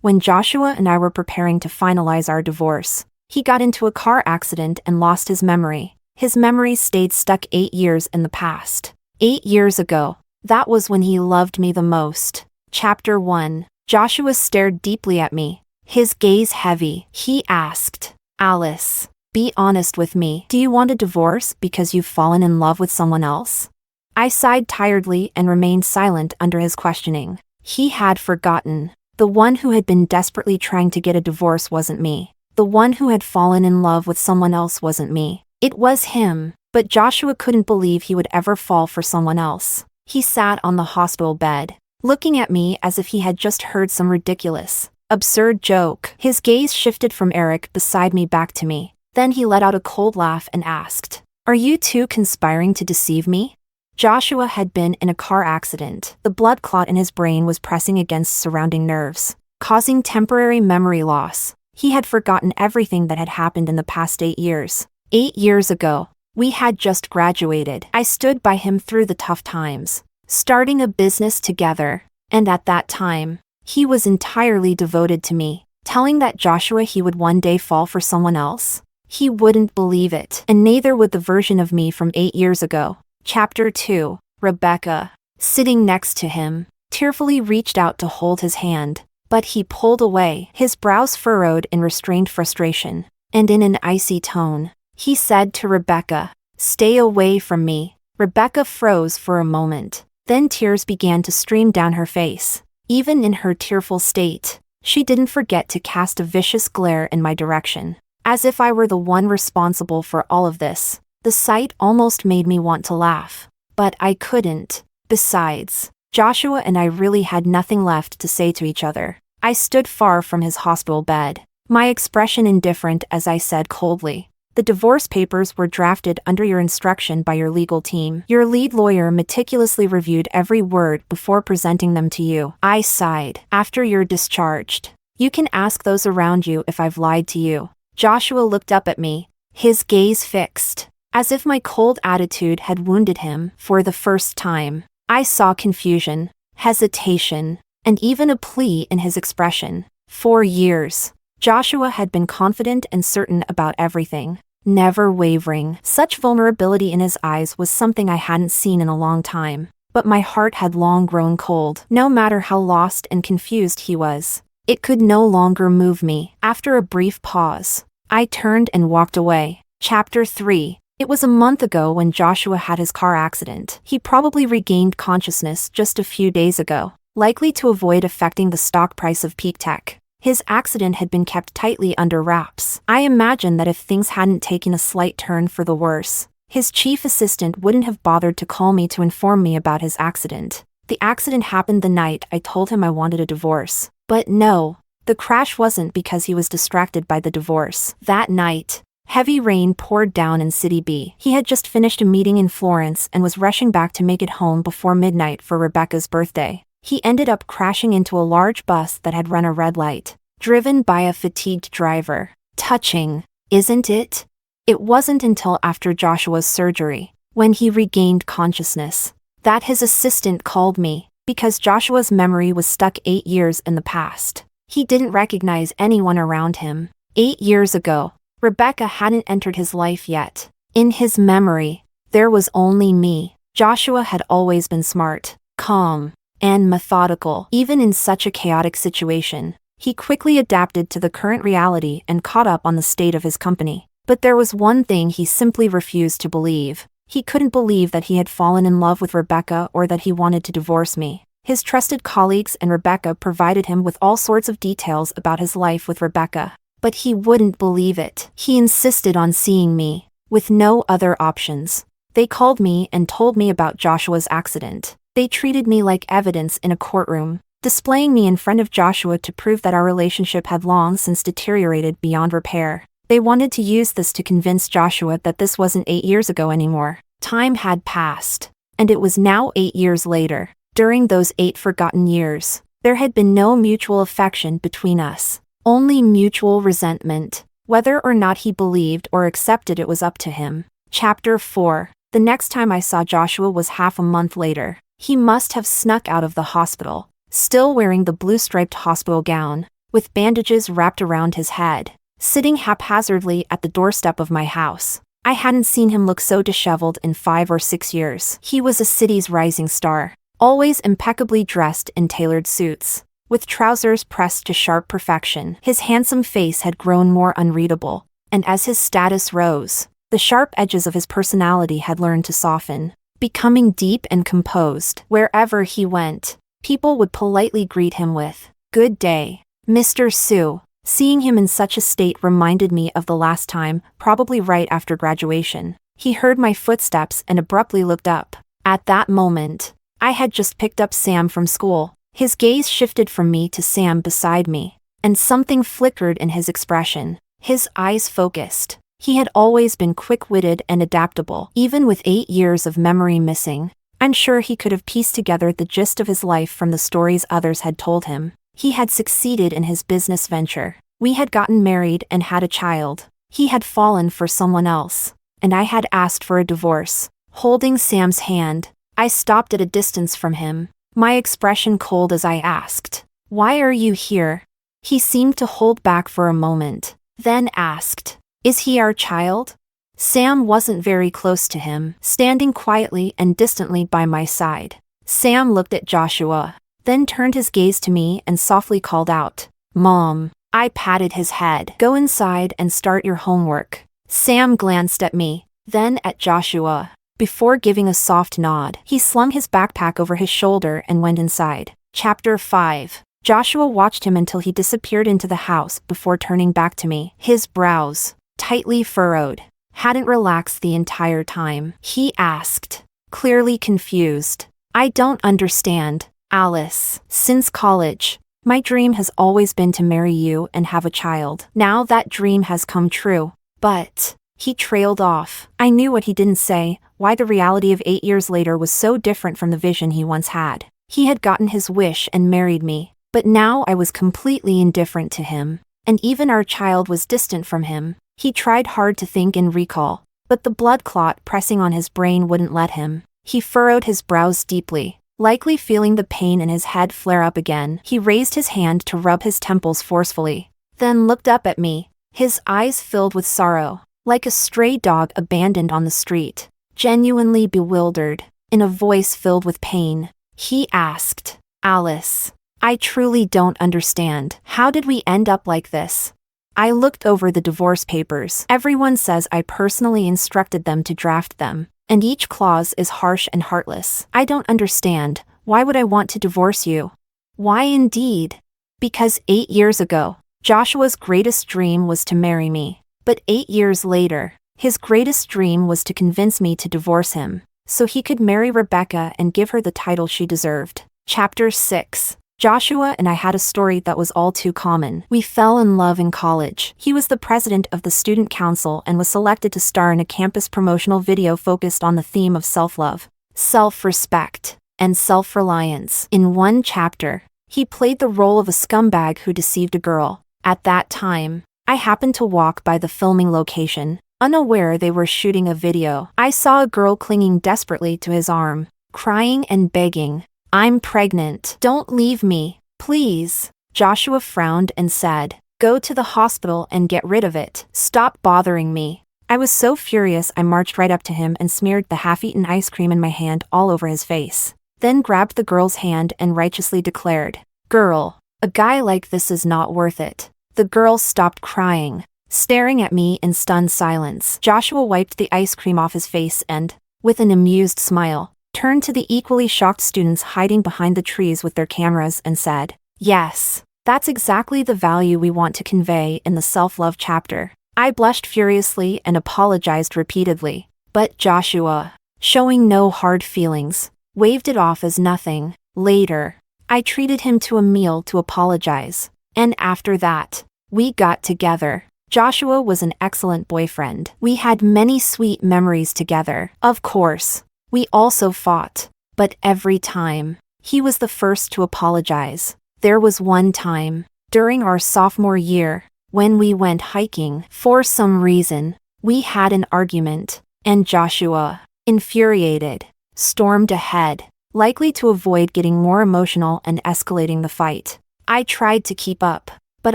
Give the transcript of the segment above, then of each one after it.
when Joshua and I were preparing to finalize our divorce. He got into a car accident and lost his memory. His memory stayed stuck 8 years in the past. 8 years ago, that was when he loved me the most. Chapter 1. Joshua stared deeply at me, his gaze heavy. He asked, "Alice, be honest with me. Do you want a divorce because you've fallen in love with someone else?" I sighed tiredly and remained silent under his questioning. He had forgotten. The one who had been desperately trying to get a divorce wasn't me. The one who had fallen in love with someone else wasn't me. It was him. But Joshua couldn't believe he would ever fall for someone else. He sat on the hospital bed, looking at me as if he had just heard some ridiculous, absurd joke. His gaze shifted from Eric beside me back to me. Then he let out a cold laugh and asked, "Are you two conspiring to deceive me?" Joshua had been in a car accident. The blood clot in his brain was pressing against surrounding nerves, causing temporary memory loss. He had forgotten everything that had happened in the past 8 years. 8 years ago, we had just graduated. I stood by him through the tough times, starting a business together, and at that time, he was entirely devoted to me. Telling that Joshua he would one day fall for someone else? He wouldn't believe it, and neither would the version of me from 8 years ago. Chapter 2. Rebecca, sitting next to him, tearfully reached out to hold his hand, but he pulled away, his brows furrowed in restrained frustration, and in an icy tone, he said to Rebecca, "Stay away from me." Rebecca froze for a moment, then tears began to stream down her face. Even in her tearful state, she didn't forget to cast a vicious glare in my direction, as if I were the one responsible for all of this. The sight almost made me want to laugh, but I couldn't. Besides, Joshua and I really had nothing left to say to each other. I stood far from his hospital bed, my expression indifferent as I said coldly, "The divorce papers were drafted under your instruction by your legal team. Your lead lawyer meticulously reviewed every word before presenting them to you." I sighed. "After you're discharged, you can ask those around you if I've lied to you." Joshua looked up at me, his gaze fixed, as if my cold attitude had wounded him. For the first time, I saw confusion, hesitation, and even a plea in his expression. 4 years, Joshua had been confident and certain about everything, never wavering. Such vulnerability in his eyes was something I hadn't seen in a long time. But my heart had long grown cold. No matter how lost and confused he was, it could no longer move me. After a brief pause, I turned and walked away. Chapter 3. It was a month ago when Joshua had his car accident. He probably regained consciousness just a few days ago, likely to avoid affecting the stock price of Peak Tech. His accident had been kept tightly under wraps. I imagine that if things hadn't taken a slight turn for the worse, his chief assistant wouldn't have bothered to call me to inform me about his accident. The accident happened the night I told him I wanted a divorce. But no, the crash wasn't because he was distracted by the divorce. That night, heavy rain poured down in City B. He had just finished a meeting in Florence and was rushing back to make it home before midnight for Rebecca's birthday. He ended up crashing into a large bus that had run a red light, driven by a fatigued driver. Touching, isn't it? It wasn't until after Joshua's surgery, when he regained consciousness, that his assistant called me, because Joshua's memory was stuck 8 years in the past. He didn't recognize anyone around him. 8 years ago, Rebecca hadn't entered his life yet. In his memory, there was only me. Joshua had always been smart, calm, and methodical. Even in such a chaotic situation, he quickly adapted to the current reality and caught up on the state of his company. But there was one thing he simply refused to believe. He couldn't believe that he had fallen in love with Rebecca or that he wanted to divorce me. His trusted colleagues and Rebecca provided him with all sorts of details about his life with Rebecca. But he wouldn't believe it. He insisted on seeing me, with no other options. They called me and told me about Joshua's accident. They treated me like evidence in a courtroom, displaying me in front of Joshua to prove that our relationship had long since deteriorated beyond repair. They wanted to use this to convince Joshua that this wasn't 8 years ago anymore. Time had passed, and it was now 8 years later. During those 8 forgotten years, there had been no mutual affection between us, only mutual resentment. Whether or not he believed or accepted it was up to him. Chapter 4. The next time I saw Joshua was half a month later. He must have snuck out of the hospital, still wearing the blue-striped hospital gown, with bandages wrapped around his head, sitting haphazardly at the doorstep of my house. I hadn't seen him look so disheveled in 5 or 6 years. He was a city's rising star, always impeccably dressed in tailored suits, with trousers pressed to sharp perfection. His handsome face had grown more unreadable, and as his status rose, the sharp edges of his personality had learned to soften, becoming deep and composed. Wherever he went, people would politely greet him with, "Good day, Mr. Sue." Seeing him in such a state reminded me of the last time, probably right after graduation. He heard my footsteps and abruptly looked up. At that moment, I had just picked up Sam from school. His gaze shifted from me to Sam beside me, and something flickered in his expression. His eyes focused. He had always been quick-witted and adaptable, even with 8 years of memory missing. I'm sure he could have pieced together the gist of his life from the stories others had told him. He had succeeded in his business venture. We had gotten married and had a child. He had fallen for someone else, and I had asked for a divorce. Holding Sam's hand, I stopped at a distance from him, my expression cold as I asked, "Why are you here?" He seemed to hold back for a moment, then asked, "Is he our child?" Sam wasn't very close to him, standing quietly and distantly by my side. Sam looked at Joshua, then turned his gaze to me and softly called out, "Mom." I patted his head. "Go inside and start your homework." Sam glanced at me, then at Joshua. Before giving a soft nod, he slung his backpack over his shoulder and went inside. Chapter 5. Joshua watched him until he disappeared into the house before turning back to me. His brows, tightly furrowed, hadn't relaxed the entire time. He asked, clearly confused, "I don't understand, Alice. Since college, my dream has always been to marry you and have a child. Now that dream has come true." But he trailed off. I knew what he didn't say, why the reality of 8 years later was so different from the vision he once had. He had gotten his wish and married me, but now I was completely indifferent to him, and even our child was distant from him. He tried hard to think and recall, but the blood clot pressing on his brain wouldn't let him. He furrowed his brows deeply, likely feeling the pain in his head flare up again. He raised his hand to rub his temples forcefully, then looked up at me, his eyes filled with sorrow, like a stray dog abandoned on the street. Genuinely bewildered, in a voice filled with pain, he asked, "Alice, I truly don't understand. How did we end up like this?" I looked over the divorce papers. Everyone says I personally instructed them to draft them, and each clause is harsh and heartless. I don't understand. Why would I want to divorce you? Why indeed? Because 8 years ago, Joshua's greatest dream was to marry me. But 8 years later, his greatest dream was to convince me to divorce him, so he could marry Rebecca and give her the title she deserved. Chapter 6. Joshua and I had a story that was all too common. We fell in love in college. He was the president of the student council and was selected to star in a campus promotional video focused on the theme of self-love, self-respect, and self-reliance. In one chapter, he played the role of a scumbag who deceived a girl. At that time, I happened to walk by the filming location, unaware they were shooting a video. I saw a girl clinging desperately to his arm, crying and begging, "I'm pregnant. Don't leave me, please." Joshua frowned and said, "Go to the hospital and get rid of it. Stop bothering me." I was so furious I marched right up to him and smeared the half-eaten ice cream in my hand all over his face. Then grabbed the girl's hand and righteously declared, "Girl, a guy like this is not worth it." The girl stopped crying, staring at me in stunned silence. Joshua wiped the ice cream off his face and, with an amused smile, turned to the equally shocked students hiding behind the trees with their cameras and said, "Yes, that's exactly the value we want to convey in the self-love chapter." I blushed furiously and apologized repeatedly, but Joshua, showing no hard feelings, waved it off as nothing. Later, I treated him to a meal to apologize, and after that, we got together. Joshua was an excellent boyfriend. We had many sweet memories together. Of course, we also fought, but every time, he was the first to apologize. There was one time, during our sophomore year, when we went hiking. For some reason, we had an argument, and Joshua, infuriated, stormed ahead, likely to avoid getting more emotional and escalating the fight. I tried to keep up, but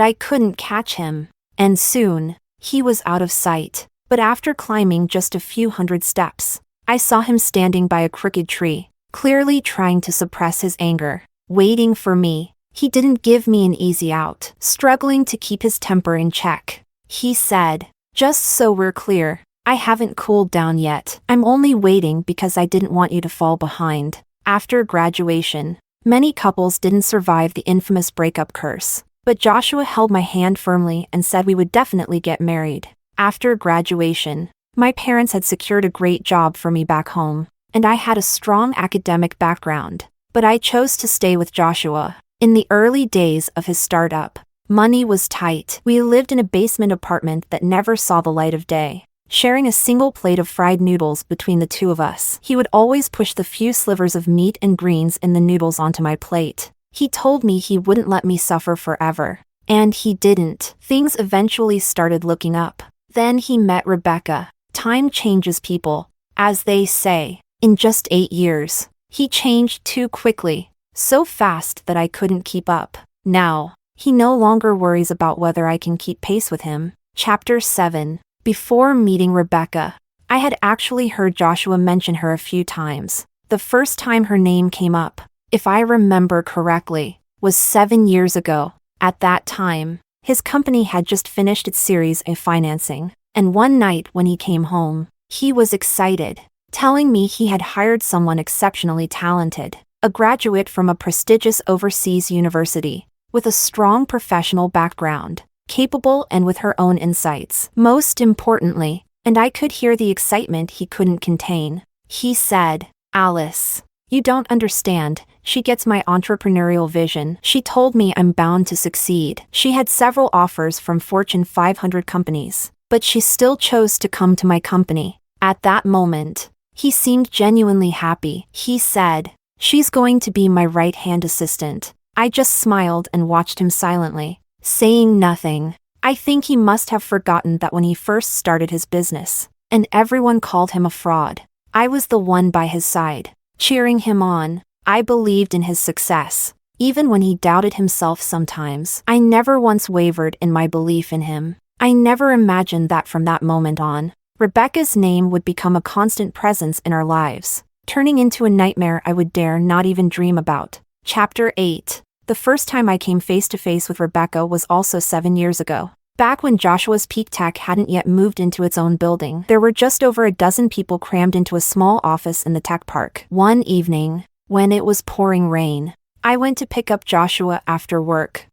I couldn't catch him. And soon, he was out of sight. But after climbing just a few hundred steps, I saw him standing by a crooked tree, clearly trying to suppress his anger, waiting for me. He didn't give me an easy out, struggling to keep his temper in check. He said, "Just so we're clear, I haven't cooled down yet. I'm only waiting because I didn't want you to fall behind." After graduation, many couples didn't survive the infamous breakup curse, but Joshua held my hand firmly and said we would definitely get married. After graduation, my parents had secured a great job for me back home, and I had a strong academic background, but I chose to stay with Joshua. In the early days of his startup, money was tight. We lived in a basement apartment that never saw the light of day, sharing a single plate of fried noodles between the two of us. He would always push the few slivers of meat and greens in the noodles onto my plate. He told me he wouldn't let me suffer forever. And he didn't. Things eventually started looking up. Then he met Rebecca. Time changes people, as they say. In just 8 years, he changed too quickly, so fast that I couldn't keep up. Now, he no longer worries about whether I can keep pace with him. Chapter 7. Before meeting Rebecca, I had actually heard Joshua mention her a few times. The first time her name came up, if I remember correctly, was 7 years ago. At that time, his company had just finished its Series A financing, and one night when he came home, he was excited, telling me he had hired someone exceptionally talented, a graduate from a prestigious overseas university, with a strong professional background, capable and with her own insights. Most importantly, and I could hear the excitement he couldn't contain, he said, "Alice, you don't understand. She gets my entrepreneurial vision. She told me I'm bound to succeed." She had several offers from Fortune 500 companies, but she still chose to come to my company. At that moment, he seemed genuinely happy. He said, "She's going to be my right-hand assistant." I just smiled and watched him silently, saying nothing. I think he must have forgotten that when he first started his business, and everyone called him a fraud, I was the one by his side, cheering him on. I believed in his success, even when he doubted himself sometimes. I never once wavered in my belief in him. I never imagined that from that moment on, Rebecca's name would become a constant presence in our lives, turning into a nightmare I would dare not even dream about. Chapter 8. The first time I came face to face with Rebecca was also 7 years ago. Back when Joshua's Peak Tech hadn't yet moved into its own building, there were just over a dozen people crammed into a small office in the tech park. One evening, when it was pouring rain, I went to pick up Joshua after work.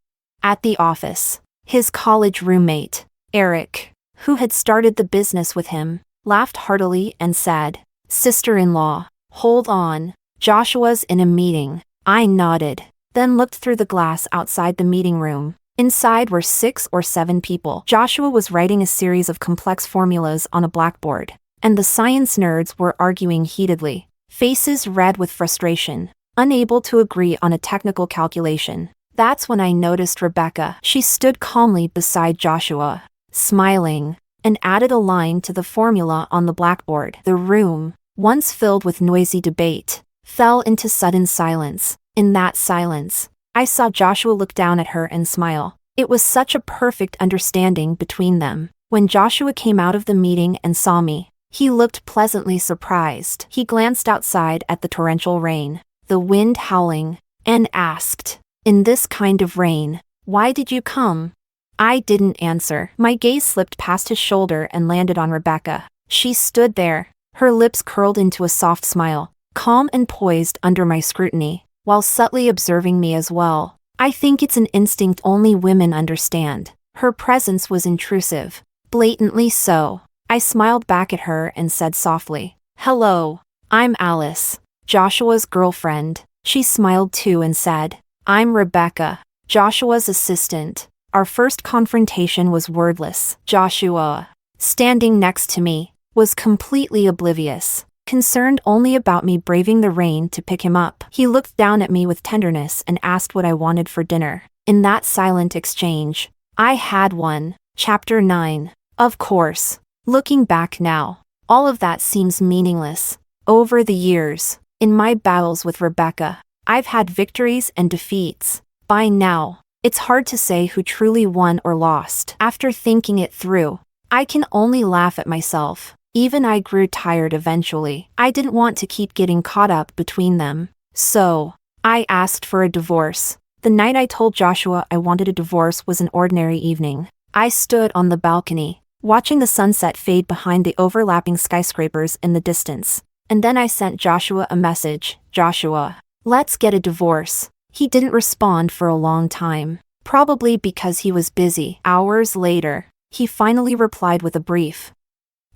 At the office, his college roommate, Eric, who had started the business with him, laughed heartily and said, "Sister-in-law, hold on. Joshua's in a meeting." I nodded, then looked through the glass outside the meeting room. Inside were 6 or 7 people. Joshua was writing a series of complex formulas on a blackboard, and the science nerds were arguing heatedly, faces red with frustration, unable to agree on a technical calculation. That's when I noticed Rebecca. She stood calmly beside Joshua, smiling, and added a line to the formula on the blackboard. The room, once filled with noisy debate, fell into sudden silence. In that silence, I saw Joshua look down at her and smile. It was such a perfect understanding between them. When Joshua came out of the meeting and saw me, he looked pleasantly surprised. He glanced outside at the torrential rain, the wind howling, and asked, "In this kind of rain, why did you come?" I didn't answer. My gaze slipped past his shoulder and landed on Rebecca. She stood there, her lips curled into a soft smile, calm and poised under my scrutiny, while subtly observing me as well. I think it's an instinct only women understand. Her presence was intrusive, blatantly so. I smiled back at her and said softly, "Hello, I'm Alice, Joshua's girlfriend." She smiled too and said, "I'm Rebecca, Joshua's assistant." Our first confrontation was wordless. Joshua, standing next to me, was completely oblivious, concerned only about me braving the rain to pick him up. He looked down at me with tenderness and asked what I wanted for dinner. In that silent exchange, I had one. Chapter 9. Of course, looking back now, all of that seems meaningless. Over the years, in my battles with Rebecca, I've had victories and defeats. By now, It's hard to say who truly won or lost. After thinking it through, I can only laugh at myself. Even I grew tired eventually. I didn't want to keep getting caught up between them. So, I asked for a divorce. The night I told Joshua I wanted a divorce was an ordinary evening. I stood on the balcony, watching the sunset fade behind the overlapping skyscrapers in the distance. And then I sent Joshua a message. Joshua, let's get a divorce. He didn't respond for a long time, probably because he was busy. Hours later, he finally replied with a brief.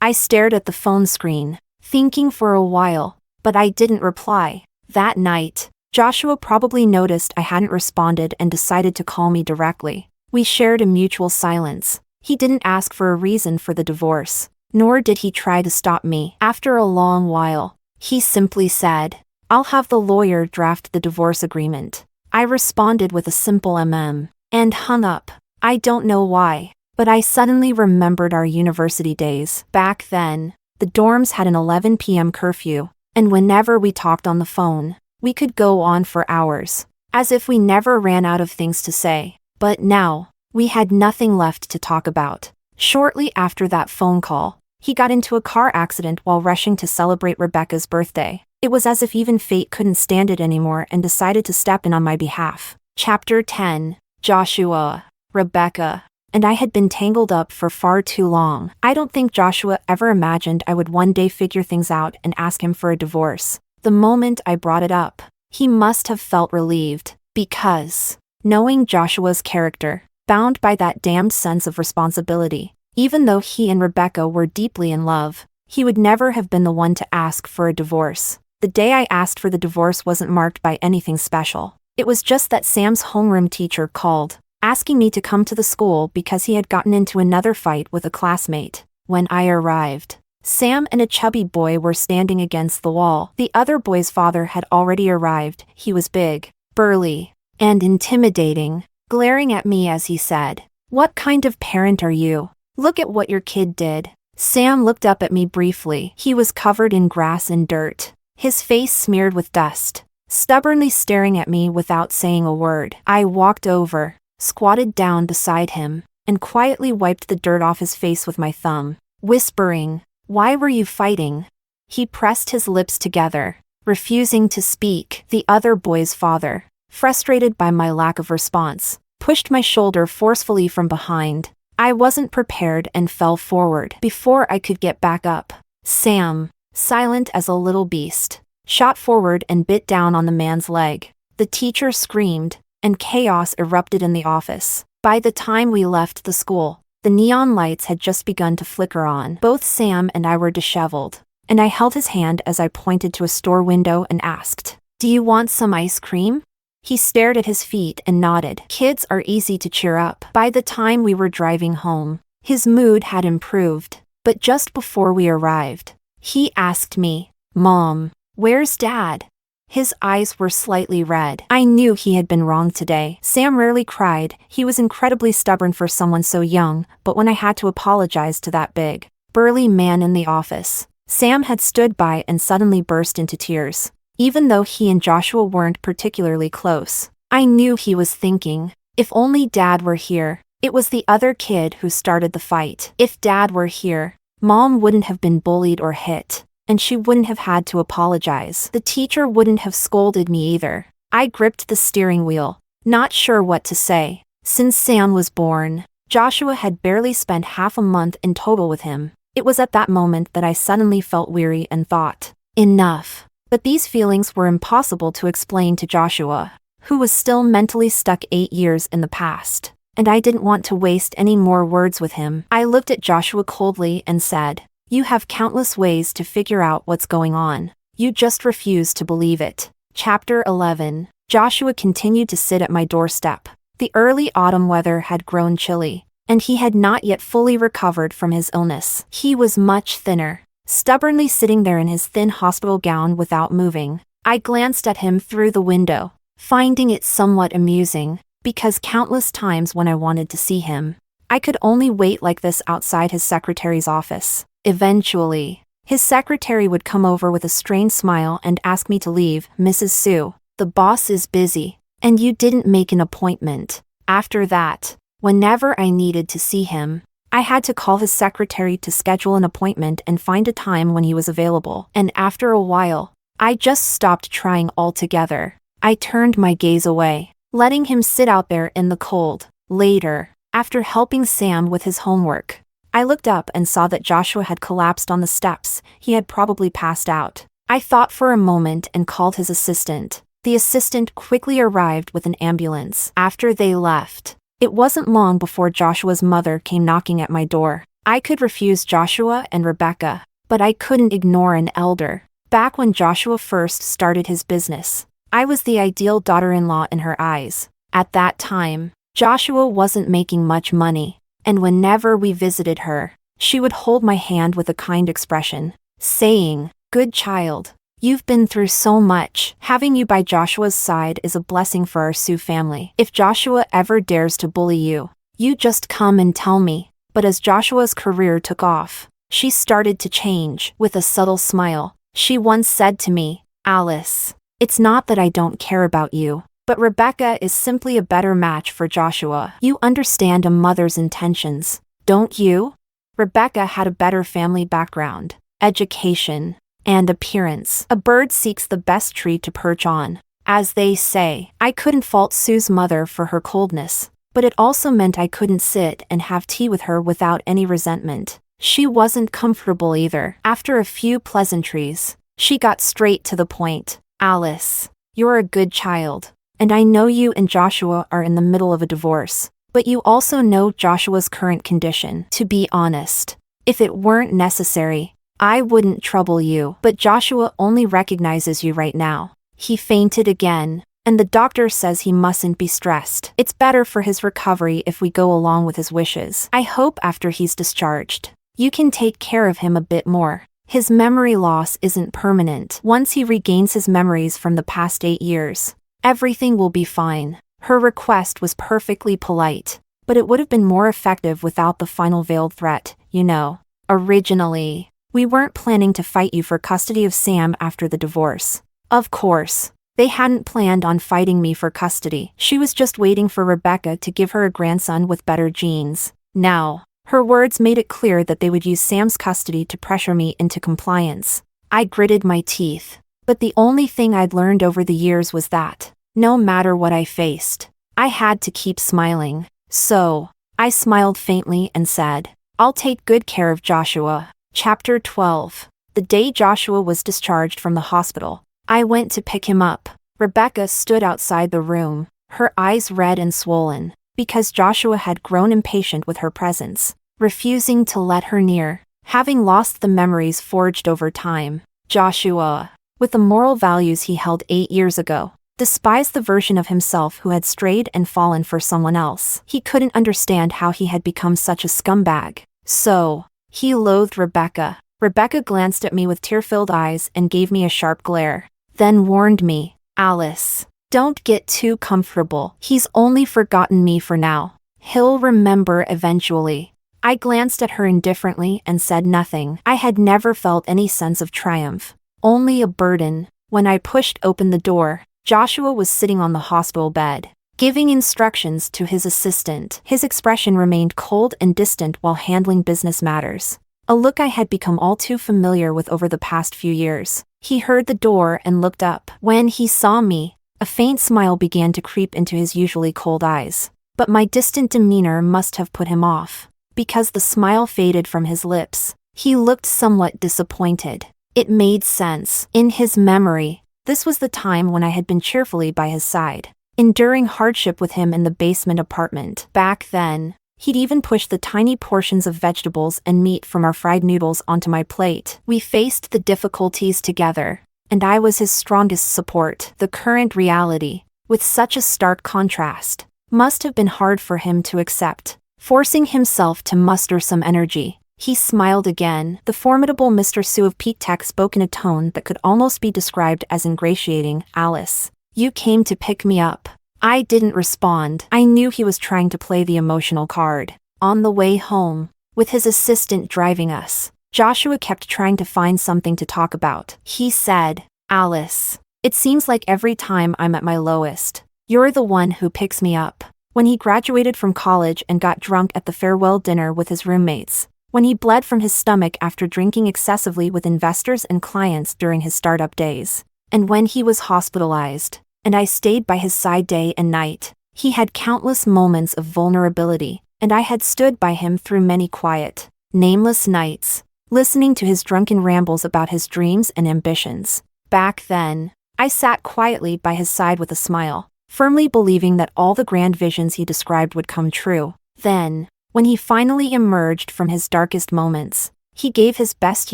I stared at the phone screen, thinking for a while, but I didn't reply. That night, Joshua probably noticed I hadn't responded and decided to call me directly. We shared a mutual silence. He didn't ask for a reason for the divorce, nor did he try to stop me. After a long while, he simply said, I'll have the lawyer draft the divorce agreement. I responded with a simple and hung up. I don't know why, but I suddenly remembered our university days. Back then, the dorms had an 11 p.m. curfew, and whenever we talked on the phone, we could go on for hours, as if we never ran out of things to say. But now, we had nothing left to talk about. Shortly after that phone call, he got into a car accident while rushing to celebrate Rebecca's birthday. It was as if even fate couldn't stand it anymore and decided to step in on my behalf. Chapter 10. Joshua, Rebecca, and I had been tangled up for far too long. I don't think Joshua ever imagined I would one day figure things out and ask him for a divorce. The moment I brought it up, he must have felt relieved, because, knowing Joshua's character, bound by that damned sense of responsibility, even though he and Rebecca were deeply in love, he would never have been the one to ask for a divorce. The day I asked for the divorce wasn't marked by anything special. It was just that Sam's homeroom teacher called, asking me to come to the school because he had gotten into another fight with a classmate. When I arrived, Sam and a chubby boy were standing against the wall. The other boy's father had already arrived. He was big, burly, and intimidating, glaring at me as he said, "What kind of parent are you? Look at what your kid did." Sam looked up at me briefly. He was covered in grass and dirt, his face smeared with dust, stubbornly staring at me without saying a word. I walked over, squatted down beside him, and quietly wiped the dirt off his face with my thumb, whispering, "Why were you fighting?" He pressed his lips together, refusing to speak. The other boy's father, frustrated by my lack of response, pushed my shoulder forcefully from behind. I wasn't prepared and fell forward. Before I could get back up, Sam, silent as a little beast, shot forward and bit down on the man's leg. The teacher screamed, and chaos erupted in the office. By the time we left the school, the neon lights had just begun to flicker on. Both Sam and I were disheveled, and I held his hand as I pointed to a store window and asked, "Do you want some ice cream?" He stared at his feet and nodded. Kids are easy to cheer up. By the time we were driving home, his mood had improved, but just before we arrived, he asked me, "Mom, where's Dad?" His eyes were slightly red. I knew he had been wrong today. Sam rarely cried. He was incredibly stubborn for someone so young, but when I had to apologize to that big, burly man in the office, Sam had stood by and suddenly burst into tears. Even though he and Joshua weren't particularly close, I knew he was thinking, if only Dad were here. It was the other kid who started the fight. If Dad were here, Mom wouldn't have been bullied or hit, and she wouldn't have had to apologize. The teacher wouldn't have scolded me either. I gripped the steering wheel, not sure what to say. Since Sam was born, Joshua had barely spent half a month in total with him. It was at that moment that I suddenly felt weary and thought, enough. But these feelings were impossible to explain to Joshua, who was still mentally stuck 8 years in the past, and I didn't want to waste any more words with him. I looked at Joshua coldly and said, "You have countless ways to figure out what's going on. You just refuse to believe it." Chapter 11. Joshua continued to sit at my doorstep. The early autumn weather had grown chilly, and he had not yet fully recovered from his illness. He was much thinner, stubbornly sitting there in his thin hospital gown without moving. I glanced at him through the window, finding it somewhat amusing, because countless times when I wanted to see him, I could only wait like this outside his secretary's office. Eventually, his secretary would come over with a strained smile and ask me to leave. "Mrs. Sue, the boss is busy, and you didn't make an appointment." After that, whenever I needed to see him, I had to call his secretary to schedule an appointment and find a time when he was available. And after a while, I just stopped trying altogether. I turned my gaze away, letting him sit out there in the cold. Later, after helping Sam with his homework, I looked up and saw that Joshua had collapsed on the steps. He had probably passed out. I thought for a moment and called his assistant. The assistant quickly arrived with an ambulance. After they left, it wasn't long before Joshua's mother came knocking at my door. I could refuse Joshua and Rebecca, but I couldn't ignore an elder. Back when Joshua first started his business, I was the ideal daughter-in-law in her eyes. At that time, Joshua wasn't making much money, and whenever we visited her, she would hold my hand with a kind expression, saying, "Good child, you've been through so much. Having you by Joshua's side is a blessing for our Sioux family. If Joshua ever dares to bully you, you just come and tell me." But as Joshua's career took off, she started to change. With a subtle smile, she once said to me, "Alice, it's not that I don't care about you, but Rebecca is simply a better match for Joshua. You understand a mother's intentions, don't you?" Rebecca had a better family background, education, and appearance. A bird seeks the best tree to perch on, as they say. I couldn't fault Sue's mother for her coldness, but it also meant I couldn't sit and have tea with her without any resentment. She wasn't comfortable either. After a few pleasantries, she got straight to the point. "Alice, you're a good child, and I know you and Joshua are in the middle of a divorce, but you also know Joshua's current condition. To be honest, if it weren't necessary, I wouldn't trouble you. But Joshua only recognizes you right now. He fainted again, and the doctor says he mustn't be stressed. It's better for his recovery if we go along with his wishes. I hope after he's discharged, you can take care of him a bit more. His memory loss isn't permanent. Once he regains his memories from the past 8 years, everything will be fine." Her request was perfectly polite, but it would have been more effective without the final veiled threat, you know. "Originally, we weren't planning to fight you for custody of Sam after the divorce. Of course, they hadn't planned on fighting me for custody. She was just waiting for Rebecca to give her a grandson with better genes. Now, her words made it clear that they would use Sam's custody to pressure me into compliance. I gritted my teeth, but the only thing I'd learned over the years was that, no matter what I faced, I had to keep smiling. So, I smiled faintly and said, "I'll take good care of Joshua." Chapter 12. The day Joshua was discharged from the hospital, I went to pick him up. Rebecca stood outside the room, her eyes red and swollen, because Joshua had grown impatient with her presence, refusing to let her near. Having lost the memories forged over time, Joshua, with the moral values he held 8 years ago, despised the version of himself who had strayed and fallen for someone else. He couldn't understand how he had become such a scumbag. So, he loathed Rebecca. Rebecca glanced at me with tear-filled eyes and gave me a sharp glare, then warned me, "Alice, don't get too comfortable. He's only forgotten me for now. He'll remember eventually." I glanced at her indifferently and said nothing. I had never felt any sense of triumph, only a burden. When I pushed open the door, Joshua was sitting on the hospital bed, giving instructions to his assistant. His expression remained cold and distant while handling business matters, a look I had become all too familiar with over the past few years. He heard the door and looked up. When he saw me, a faint smile began to creep into his usually cold eyes, but my distant demeanor must have put him off, because the smile faded from his lips. He looked somewhat disappointed. It made sense. In his memory, this was the time when I had been cheerfully by his side, enduring hardship with him in the basement apartment. Back then, he'd even pushed the tiny portions of vegetables and meat from our fried noodles onto my plate. We faced the difficulties together, and I was his strongest support. The current reality, with such a stark contrast, must have been hard for him to accept. Forcing himself to muster some energy, he smiled again. The formidable Mr. Sioux of Peak Tech spoke in a tone that could almost be described as ingratiating. "Alice, you came to pick me up." I didn't respond. I knew he was trying to play the emotional card. On the way home, with his assistant driving us, Joshua kept trying to find something to talk about. He said, "Alice, it seems like every time I'm at my lowest, you're the one who picks me up. When he graduated from college and got drunk at the farewell dinner with his roommates. When he bled from his stomach after drinking excessively with investors and clients during his startup days. And when he was hospitalized, and I stayed by his side day and night. He had countless moments of vulnerability, and I had stood by him through many quiet, nameless nights, listening to his drunken rambles about his dreams and ambitions. Back then, I sat quietly by his side with a smile, firmly believing that all the grand visions he described would come true. Then, when he finally emerged from his darkest moments, he gave his best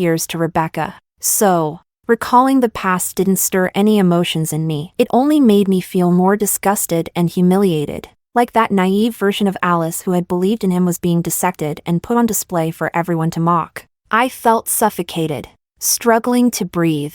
years to Rebecca. So, recalling the past didn't stir any emotions in me. It only made me feel more disgusted and humiliated, like that naive version of Alice who had believed in him was being dissected and put on display for everyone to mock. I felt suffocated, struggling to breathe.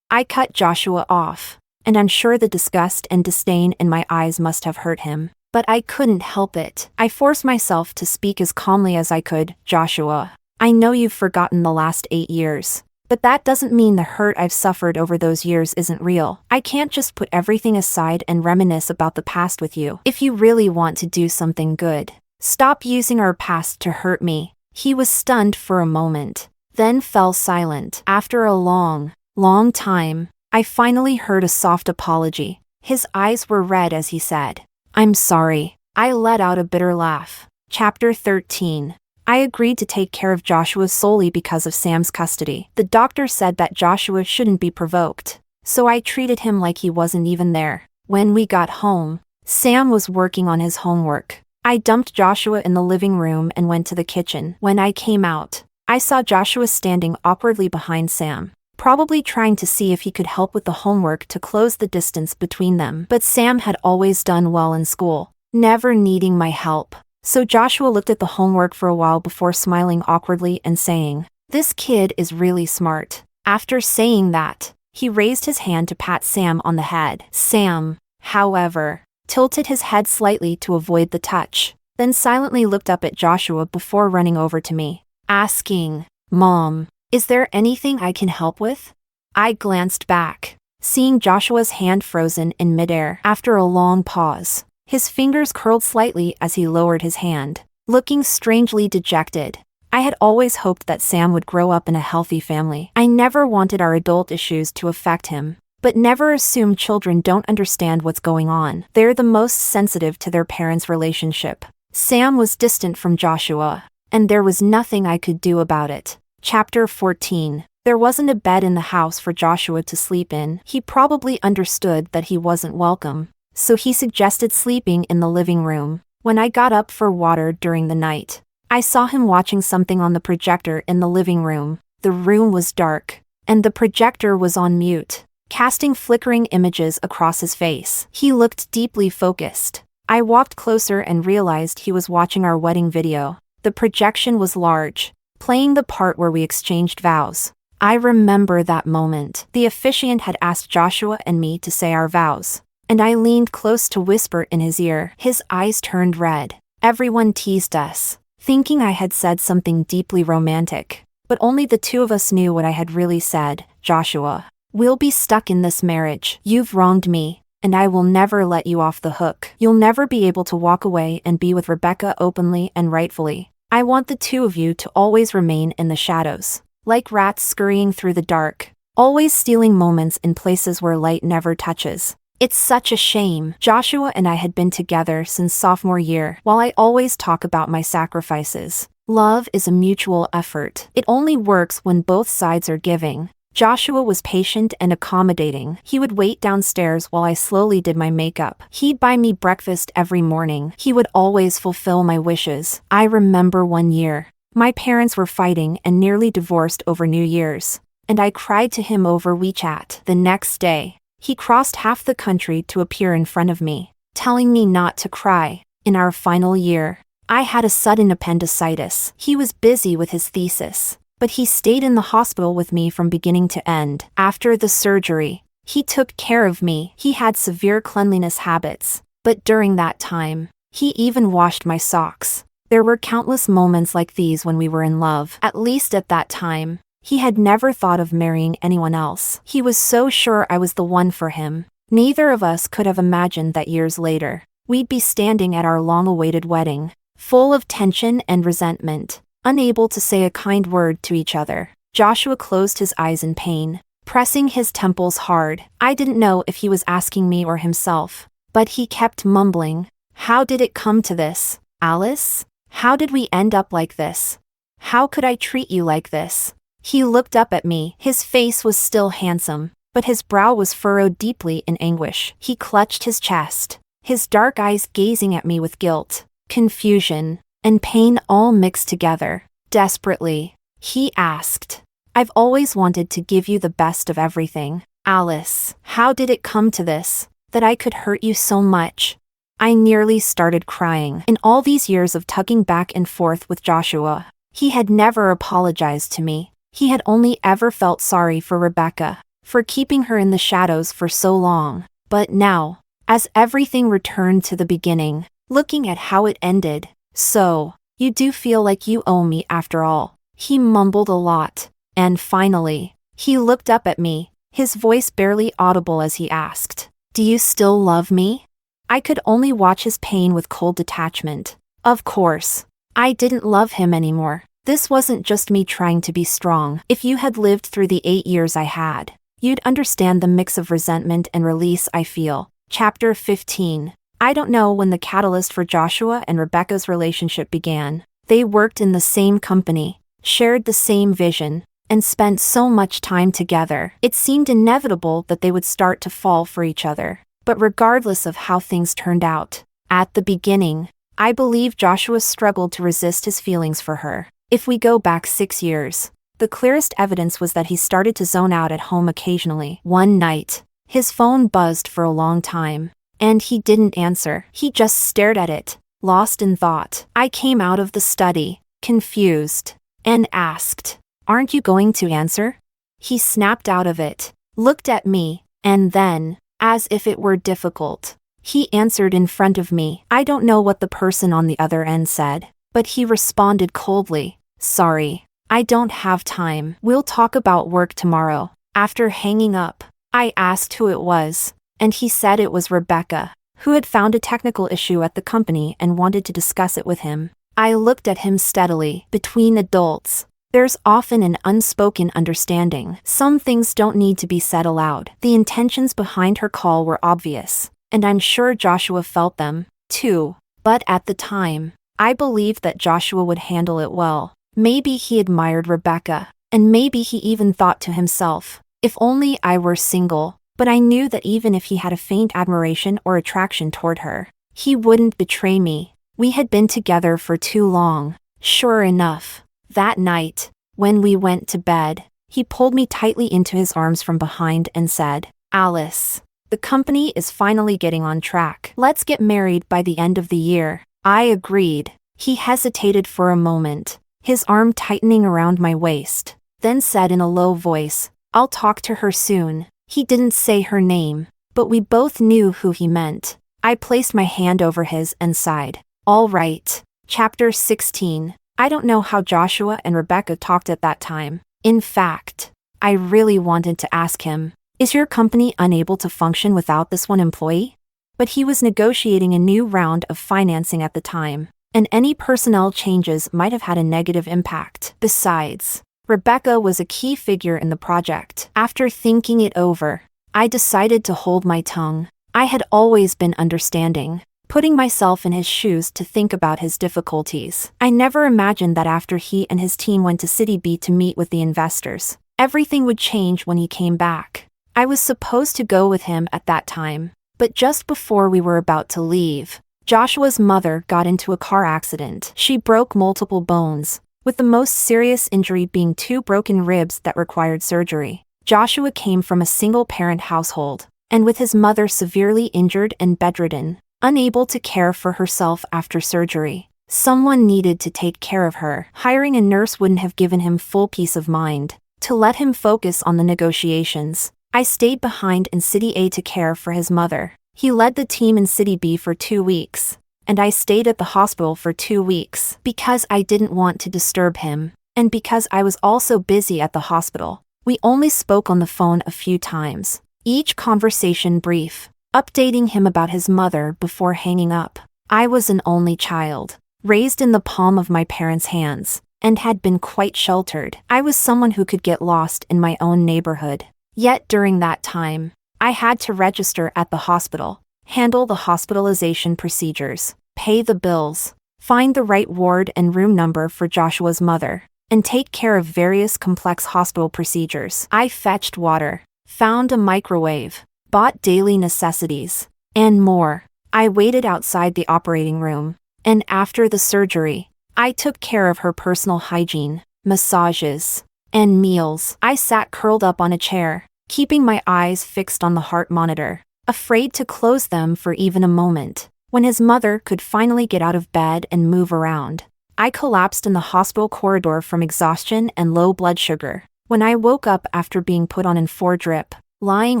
I cut Joshua off, and I'm sure the disgust and disdain in my eyes must have hurt him. But I couldn't help it. I forced myself to speak as calmly as I could. Joshua, I know you've forgotten the last 8 years. But that doesn't mean the hurt I've suffered over those years isn't real. I can't just put everything aside and reminisce about the past with you. If you really want to do something good, stop using our past to hurt me. He was stunned for a moment, then fell silent. After a long time, I finally heard a soft apology. His eyes were red as he said, "I'm sorry." I let out a bitter laugh. Chapter 13. I agreed to take care of Joshua solely because of Sam's custody. The doctor said that Joshua shouldn't be provoked, so I treated him like he wasn't even there. When we got home, Sam was working on his homework. I dumped Joshua in the living room and went to the kitchen. When I came out, I saw Joshua standing awkwardly behind Sam, probably trying to see if he could help with the homework to close the distance between them. But Sam had always done well in school, never needing my help. So Joshua looked at the homework for a while before smiling awkwardly and saying, "This kid is really smart." After saying that, he raised his hand to pat Sam on the head. Sam, however, tilted his head slightly to avoid the touch, then silently looked up at Joshua before running over to me, asking, "Mom, is there anything I can help with?" I glanced back, seeing Joshua's hand frozen in midair. After a long pause, his fingers curled slightly as he lowered his hand, looking strangely dejected. I had always hoped that Sam would grow up in a healthy family. I never wanted our adult issues to affect him, but never assume children don't understand what's going on. They're the most sensitive to their parents' relationship. Sam was distant from Joshua, and there was nothing I could do about it. Chapter 14. There wasn't a bed in the house for Joshua to sleep in. He probably understood that he wasn't welcome, so he suggested sleeping in the living room. When I got up for water during the night, I saw him watching something on the projector in the living room. The room was dark, and the projector was on mute, casting flickering images across his face. He looked deeply focused. I walked closer and realized he was watching our wedding video. The projection was large, playing the part where we exchanged vows. I remember that moment. The officiant had asked Joshua and me to say our vows, and I leaned close to whisper in his ear. His eyes turned red. Everyone teased us, thinking I had said something deeply romantic, but only the two of us knew what I had really said. "Joshua, we'll be stuck in this marriage. You've wronged me, and I will never let you off the hook. You'll never be able to walk away and be with Rebecca openly and rightfully. I want the two of you to always remain in the shadows, like rats scurrying through the dark, always stealing moments in places where light never touches." It's such a shame. Joshua and I had been together since sophomore year. While I always talk about my sacrifices, love is a mutual effort. It only works when both sides are giving. Joshua was patient and accommodating. He would wait downstairs while I slowly did my makeup. He'd buy me breakfast every morning. He would always fulfill my wishes. I remember one year, my parents were fighting and nearly divorced over New Year's, and I cried to him over WeChat. The next day, he crossed half the country to appear in front of me, telling me not to cry. In our final year, I had a sudden appendicitis. He was busy with his thesis, but he stayed in the hospital with me from beginning to end. After the surgery, he took care of me. He had severe cleanliness habits, but during that time, he even washed my socks. There were countless moments like these when we were in love. At least at that time, he had never thought of marrying anyone else. He was so sure I was the one for him. Neither of us could have imagined that years later, we'd be standing at our long-awaited wedding, full of tension and resentment, unable to say a kind word to each other. Joshua closed his eyes in pain, pressing his temples hard. I didn't know if he was asking me or himself, but he kept mumbling. How did it come to this, Alice? How did we end up like this? How could I treat you like this? He looked up at me. His face was still handsome, but his brow was furrowed deeply in anguish. He clutched his chest, his dark eyes gazing at me with guilt, confusion, and pain all mixed together. Desperately, he asked, I've always wanted to give you the best of everything. Alice, how did it come to this, that I could hurt you so much? I nearly started crying. In all these years of tugging back and forth with Joshua, he had never apologized to me. He had only ever felt sorry for Rebecca, for keeping her in the shadows for so long. But now, as everything returned to the beginning, looking at how it ended, so, you do feel like you owe me after all. He mumbled a lot, and finally, he looked up at me, his voice barely audible as he asked, Do you still love me? I could only watch his pain with cold detachment. Of course, I didn't love him anymore. This wasn't just me trying to be strong. If you had lived through the 8 years I had, you'd understand the mix of resentment and release I feel. Chapter 15. I don't know when the catalyst for Joshua and Rebecca's relationship began. They worked in the same company, shared the same vision, and spent so much time together. It seemed inevitable that they would start to fall for each other. But regardless of how things turned out, at the beginning, I believe Joshua struggled to resist his feelings for her. If we go back 6 years, the clearest evidence was that he started to zone out at home occasionally. One night, his phone buzzed for a long time, and he didn't answer. He just stared at it, lost in thought. I came out of the study, confused, and asked, Aren't you going to answer? He snapped out of it, looked at me, and then, as if it were difficult, he answered in front of me. I don't know what the person on the other end said, but he responded coldly, Sorry, I don't have time. We'll talk about work tomorrow. After hanging up, I asked who it was, and he said it was Rebecca, who had found a technical issue at the company and wanted to discuss it with him. I looked at him steadily. Between adults, there's often an unspoken understanding. Some things don't need to be said aloud. The intentions behind her call were obvious, and I'm sure Joshua felt them, too. But at the time, I believed that Joshua would handle it well. Maybe he admired Rebecca, and maybe he even thought to himself, if only I were single. But I knew that even if he had a faint admiration or attraction toward her, he wouldn't betray me. We had been together for too long. Sure enough, that night, when we went to bed, he pulled me tightly into his arms from behind and said, Alice, the company is finally getting on track. Let's get married by the end of the year. I agreed. He hesitated for a moment, his arm tightening around my waist, then said in a low voice, I'll talk to her soon. He didn't say her name, but we both knew who he meant. I placed my hand over his and sighed. All right. Chapter 16. I don't know how Joshua and Rebecca talked at that time. In fact, I really wanted to ask him, Is your company unable to function without this one employee? But he was negotiating a new round of financing at the time, and any personnel changes might have had a negative impact. Besides, Rebecca was a key figure in the project. After thinking it over, I decided to hold my tongue. I had always been understanding, putting myself in his shoes to think about his difficulties. I never imagined that after he and his team went to City B to meet with the investors, everything would change when he came back. I was supposed to go with him at that time, but just before we were about to leave, Joshua's mother got into a car accident. She broke multiple bones, with the most serious injury being 2 broken ribs that required surgery. Joshua came from a single-parent household, and with his mother severely injured and bedridden, unable to care for herself after surgery, someone needed to take care of her. Hiring a nurse wouldn't have given him full peace of mind. To let him focus on the negotiations, I stayed behind in City A to care for his mother. He led the team in City B for 2 weeks, and I stayed at the hospital for 2 weeks because I didn't want to disturb him, and because I was also busy at the hospital. We only spoke on the phone a few times, each conversation brief, updating him about his mother before hanging up. I was an only child, raised in the palm of my parents' hands, and had been quite sheltered. I was someone who could get lost in my own neighborhood. Yet during that time, I had to register at the hospital, handle the hospitalization procedures, pay the bills, find the right ward and room number for Joshua's mother, and take care of various complex hospital procedures. I fetched water, found a microwave, bought daily necessities, and more. I waited outside the operating room, and after the surgery, I took care of her personal hygiene, massages, and meals. I sat curled up on a chair, keeping my eyes fixed on the heart monitor, afraid to close them for even a moment. When his mother could finally get out of bed and move around, I collapsed in the hospital corridor from exhaustion and low blood sugar. When I woke up after being put on N4 drip, lying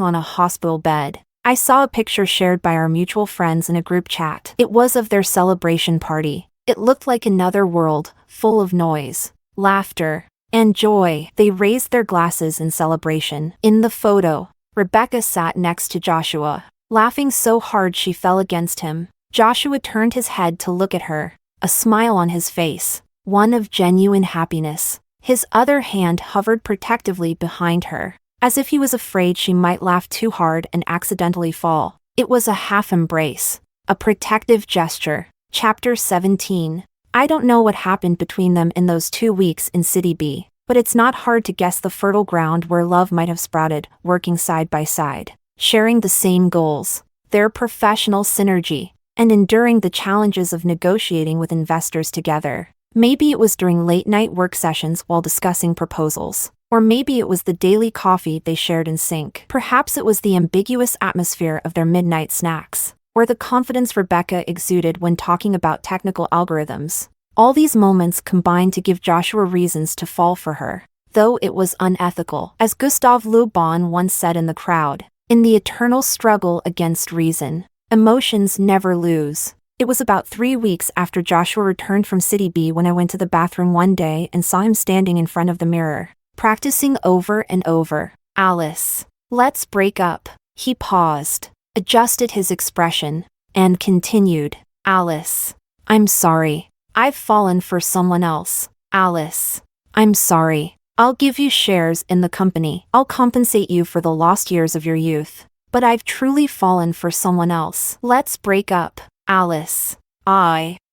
on a hospital bed, I saw a picture shared by our mutual friends in a group chat. It was of their celebration party. It looked like another world, full of noise, laughter, and joy. They raised their glasses in celebration. In the photo, Rebecca sat next to Joshua, laughing so hard she fell against him. Joshua turned his head to look at her, a smile on his face, one of genuine happiness. His other hand hovered protectively behind her, as if he was afraid she might laugh too hard and accidentally fall. It was a half embrace, a protective gesture. Chapter 17. I don't know what happened between them in those 2 weeks in City B, but it's not hard to guess the fertile ground where love might have sprouted, working side by side, sharing the same goals, their professional synergy, and enduring the challenges of negotiating with investors together. Maybe it was during late-night work sessions while discussing proposals. Or maybe it was the daily coffee they shared in sync. Perhaps it was the ambiguous atmosphere of their midnight snacks, or the confidence Rebecca exuded when talking about technical algorithms. All these moments combined to give Joshua reasons to fall for her, though it was unethical. As Gustave Le Bon once said in the crowd, in the eternal struggle against reason, emotions never lose. It was about 3 weeks after Joshua returned from City B when I went to the bathroom one day and saw him standing in front of the mirror, practicing over and over. Alice, let's break up. He paused, adjusted his expression, and continued. Alice, I'm sorry. I've fallen for someone else. Alice, I'm sorry. I'll give you shares in the company. I'll compensate you for the lost years of your youth. But I've truly fallen for someone else. Let's break up. Alice.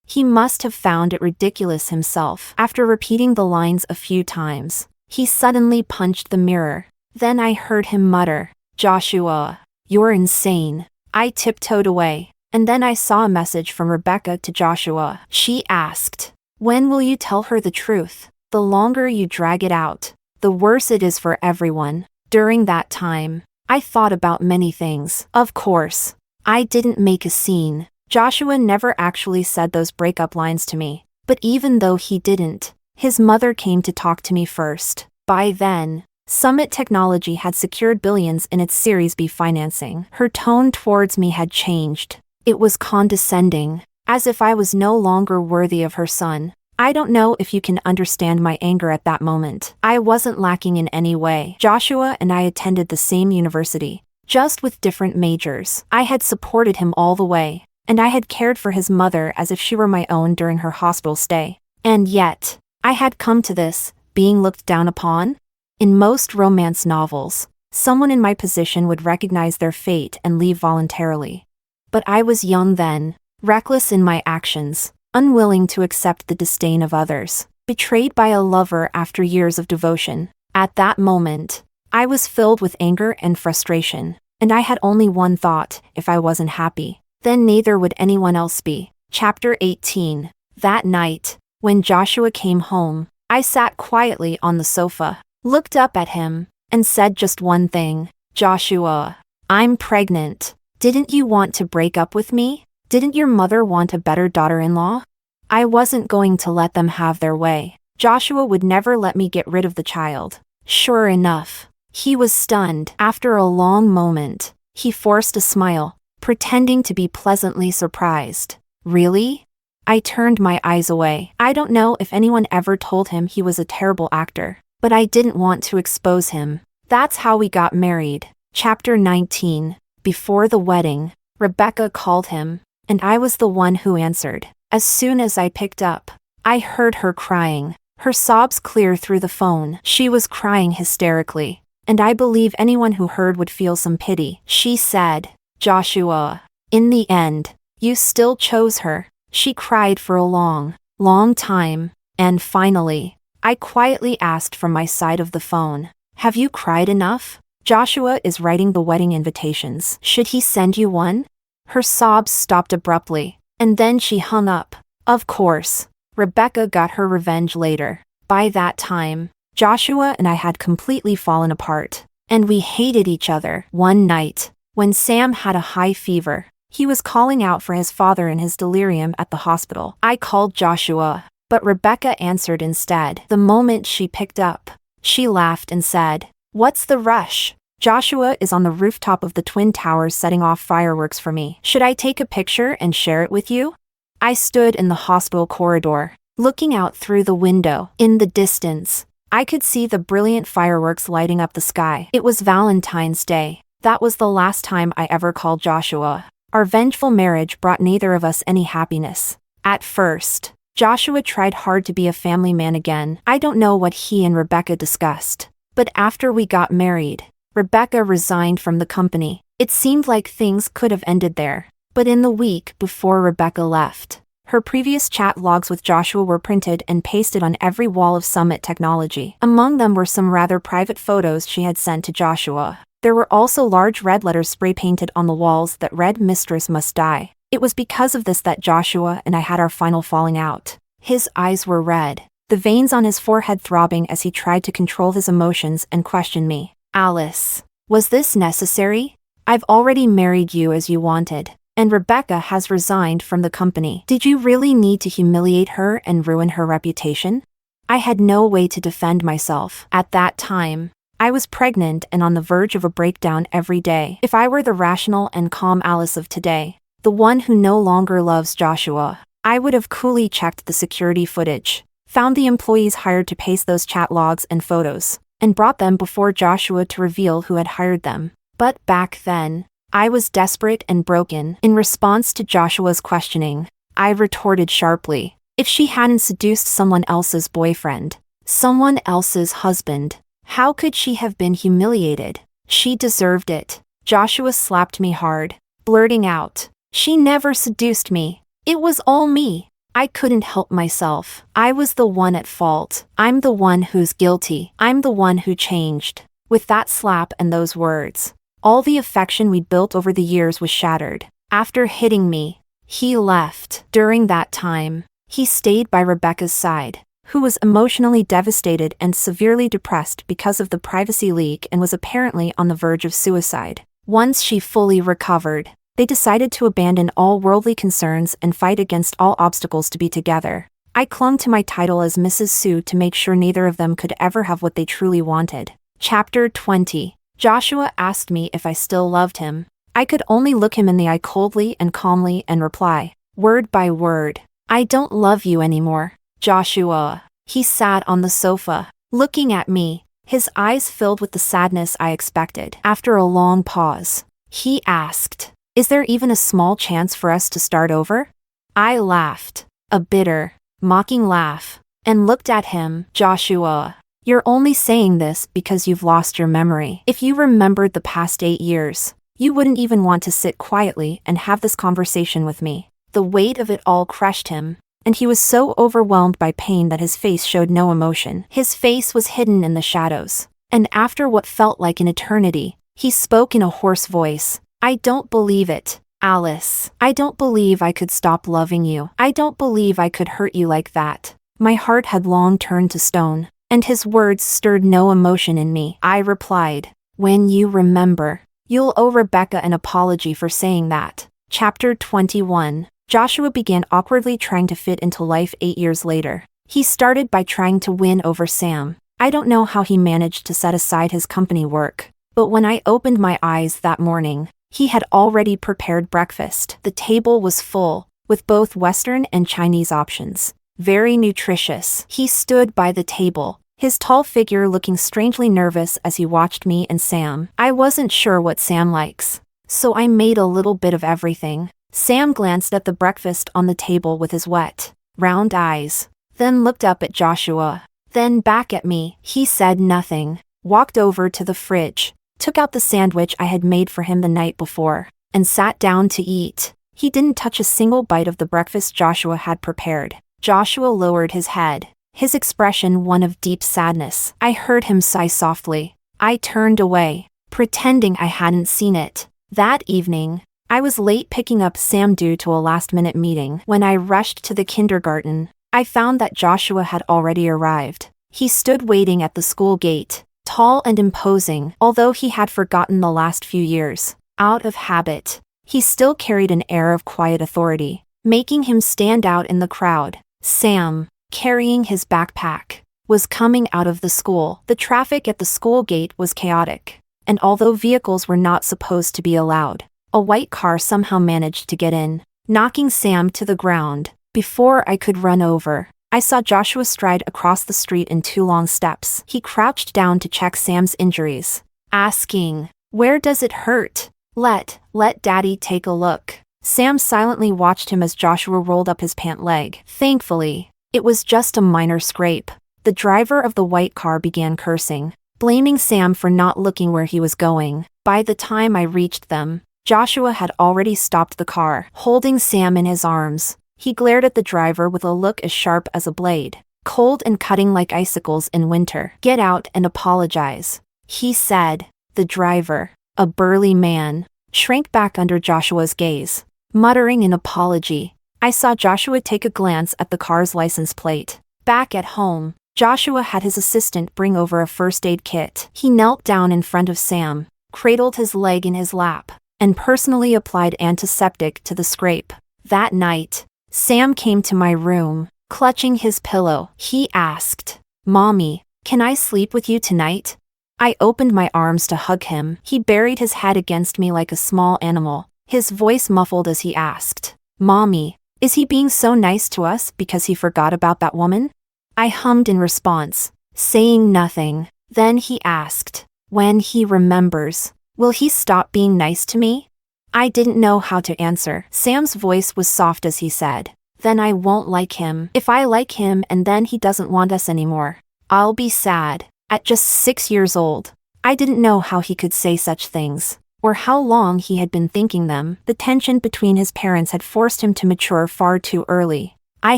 He must have found it ridiculous himself. After repeating the lines a few times, he suddenly punched the mirror. Then I heard him mutter, Joshua, you're insane. I tiptoed away, and then I saw a message from Rebecca to Joshua. She asked, when will you tell her the truth? The longer you drag it out, the worse it is for everyone. During that time, I thought about many things. Of course, I didn't make a scene. Joshua never actually said those breakup lines to me, but even though he didn't, his mother came to talk to me first. By then, Summit Technology had secured billions in its Series B financing. Her tone towards me had changed. It was condescending, as if I was no longer worthy of her son. I don't know if you can understand my anger at that moment. I wasn't lacking in any way. Joshua and I attended the same university, just with different majors. I had supported him all the way, and I had cared for his mother as if she were my own during her hospital stay. And yet, I had come to this, being looked down upon. In most romance novels, someone in my position would recognize their fate and leave voluntarily. But I was young then, reckless in my actions, unwilling to accept the disdain of others, betrayed by a lover after years of devotion. At that moment, I was filled with anger and frustration, and I had only one thought: if I wasn't happy, then neither would anyone else be. Chapter 18. That night, when Joshua came home, I sat quietly on the sofa, looked up at him, and said just one thing. Joshua, I'm pregnant. Didn't you want to break up with me? Didn't your mother want a better daughter-in-law? I wasn't going to let them have their way. Joshua would never let me get rid of the child. Sure enough, he was stunned. After a long moment, he forced a smile, pretending to be pleasantly surprised. Really? I turned my eyes away. I don't know if anyone ever told him he was a terrible actor, but I didn't want to expose him. That's how we got married. Chapter 19. before the wedding, Rebecca called him, and I was the one who answered. As soon as I picked up, I heard her crying, her sobs clear through the phone. She was crying hysterically, and I believe anyone who heard would feel some pity. She said, "Joshua, in the end, you still chose her." She cried for a long time, and finally, I quietly asked from my side of the phone, "Have you cried enough? Joshua is writing the wedding invitations. Should he send you one?" Her sobs stopped abruptly, and then she hung up. Of course, Rebecca got her revenge later. By that time, Joshua and I had completely fallen apart, and we hated each other. One night, when Sam had a high fever, he was calling out for his father in his delirium at the hospital. I called Joshua, but Rebecca answered instead. The moment she picked up, she laughed and said, "What's the rush? Joshua is on the rooftop of the Twin Towers setting off fireworks for me. Should I take a picture and share it with you?" I stood in the hospital corridor, looking out through the window. In the distance, I could see the brilliant fireworks lighting up the sky. It was Valentine's Day. That was the last time I ever called Joshua. Our vengeful marriage brought neither of us any happiness. At first, Joshua tried hard to be a family man again. I don't know what he and Rebecca discussed, but after we got married, Rebecca resigned from the company. It seemed like things could have ended there. But in the week before Rebecca left, her previous chat logs with Joshua were printed and pasted on every wall of Summit Technology. Among them were some rather private photos she had sent to Joshua. There were also large red letters spray painted on the walls that read "Mistress must die." It was because of this that Joshua and I had our final falling out. His eyes were red, the veins on his forehead throbbing as he tried to control his emotions and question me. "Alice, was this necessary? I've already married you as you wanted, and Rebecca has resigned from the company. Did you really need to humiliate her and ruin her reputation?" I had no way to defend myself. At that time, I was pregnant and on the verge of a breakdown every day. If I were the rational and calm Alice of today, the one who no longer loves Joshua, I would have coolly checked the security footage, found the employees hired to paste those chat logs and photos, and brought them before Joshua to reveal who had hired them. But back then, I was desperate and broken. In response to Joshua's questioning, I retorted sharply, if she hadn't seduced someone else's boyfriend, someone else's husband, how could she have been humiliated? She deserved it. Joshua slapped me hard, blurting out, "She never seduced me. It was all me. I couldn't help myself. I was the one at fault. I'm the one who's guilty. I'm the one who changed." With that slap and those words, all the affection we'd built over the years was shattered. After hitting me, he left. During that time, he stayed by Rebecca's side, who was emotionally devastated and severely depressed because of the privacy leak and was apparently on the verge of suicide. Once she fully recovered, they decided to abandon all worldly concerns and fight against all obstacles to be together. I clung to my title as Mrs. Sue to make sure neither of them could ever have what they truly wanted. Chapter 20. Joshua asked me if I still loved him. I could only look him in the eye coldly and calmly and reply, word by word, "I don't love you anymore, Joshua." He sat on the sofa, looking at me, his eyes filled with the sadness I expected. After a long pause, he asked, "Is there even a small chance for us to start over?" I laughed, a bitter, mocking laugh, and looked at him. "Joshua, you're only saying this because you've lost your memory. If you remembered the past 8 years, you wouldn't even want to sit quietly and have this conversation with me." The weight of it all crushed him, and he was so overwhelmed by pain that his face showed no emotion. His face was hidden in the shadows, and after what felt like an eternity, he spoke in a hoarse voice, "I don't believe it, Alice. I don't believe I could stop loving you. I don't believe I could hurt you like that." My heart had long turned to stone, and his words stirred no emotion in me. I replied, "When you remember, you'll owe Rebecca an apology for saying that." Chapter 21. Joshua began awkwardly trying to fit into life 8 years later. He started by trying to win over Sam. I don't know how he managed to set aside his company work, but when I opened my eyes that morning, he had already prepared breakfast. The table was full, with both Western and Chinese options. Very nutritious. He stood by the table, his tall figure looking strangely nervous as he watched me and Sam. I wasn't sure what Sam likes, So I made a little bit of everything. Sam glanced at the breakfast on the table with his wet, round eyes, then looked up at Joshua, then back at me. He said nothing, walked over to the fridge, took out the sandwich I had made for him the night before, and sat down to eat. He didn't touch a single bite of the breakfast Joshua had prepared. Joshua lowered his head, his expression one of deep sadness. I heard him sigh softly. I turned away, pretending I hadn't seen it. That evening, I was late picking up Sam due to a last-minute meeting. When I rushed to the kindergarten, I found that Joshua had already arrived. He stood waiting at the school gate, tall and imposing. Although he had forgotten the last few years, out of habit, he still carried an air of quiet authority, making him stand out in the crowd. Sam, carrying his backpack, was coming out of the school. The traffic at the school gate was chaotic, and although vehicles were not supposed to be allowed, a white car somehow managed to get in, knocking Sam to the ground. Before I could run over, I saw Joshua stride across the street in 2 long steps. He crouched down to check Sam's injuries, asking, "Where does it hurt? Let Daddy take a look." Sam silently watched him as Joshua rolled up his pant leg. Thankfully, it was just a minor scrape. The driver of the white car began cursing, blaming Sam for not looking where he was going. By the time I reached them, Joshua had already stopped the car, holding Sam in his arms. He glared at the driver with a look as sharp as a blade, cold and cutting like icicles in winter. "Get out and apologize," he said. The driver, a burly man, shrank back under Joshua's gaze, muttering an apology. I saw Joshua take a glance at the car's license plate. Back at home, Joshua had his assistant bring over a first aid kit. He knelt down in front of Sam, cradled his leg in his lap, and personally applied antiseptic to the scrape. That night, Sam came to my room, clutching his pillow. He asked, "Mommy, can I sleep with you tonight?" I opened my arms to hug him. He buried his head against me like a small animal, his voice muffled as he asked, "Mommy, is he being so nice to us because he forgot about that woman?" I hummed in response, saying nothing. Then he asked, "When he remembers, will he stop being nice to me?" I didn't know how to answer. Sam's voice was soft as he said, "Then I won't like him. If I like him and then he doesn't want us anymore, I'll be sad." At just 6 years old, I didn't know how he could say such things, or how long he had been thinking them. The tension between his parents had forced him to mature far too early. I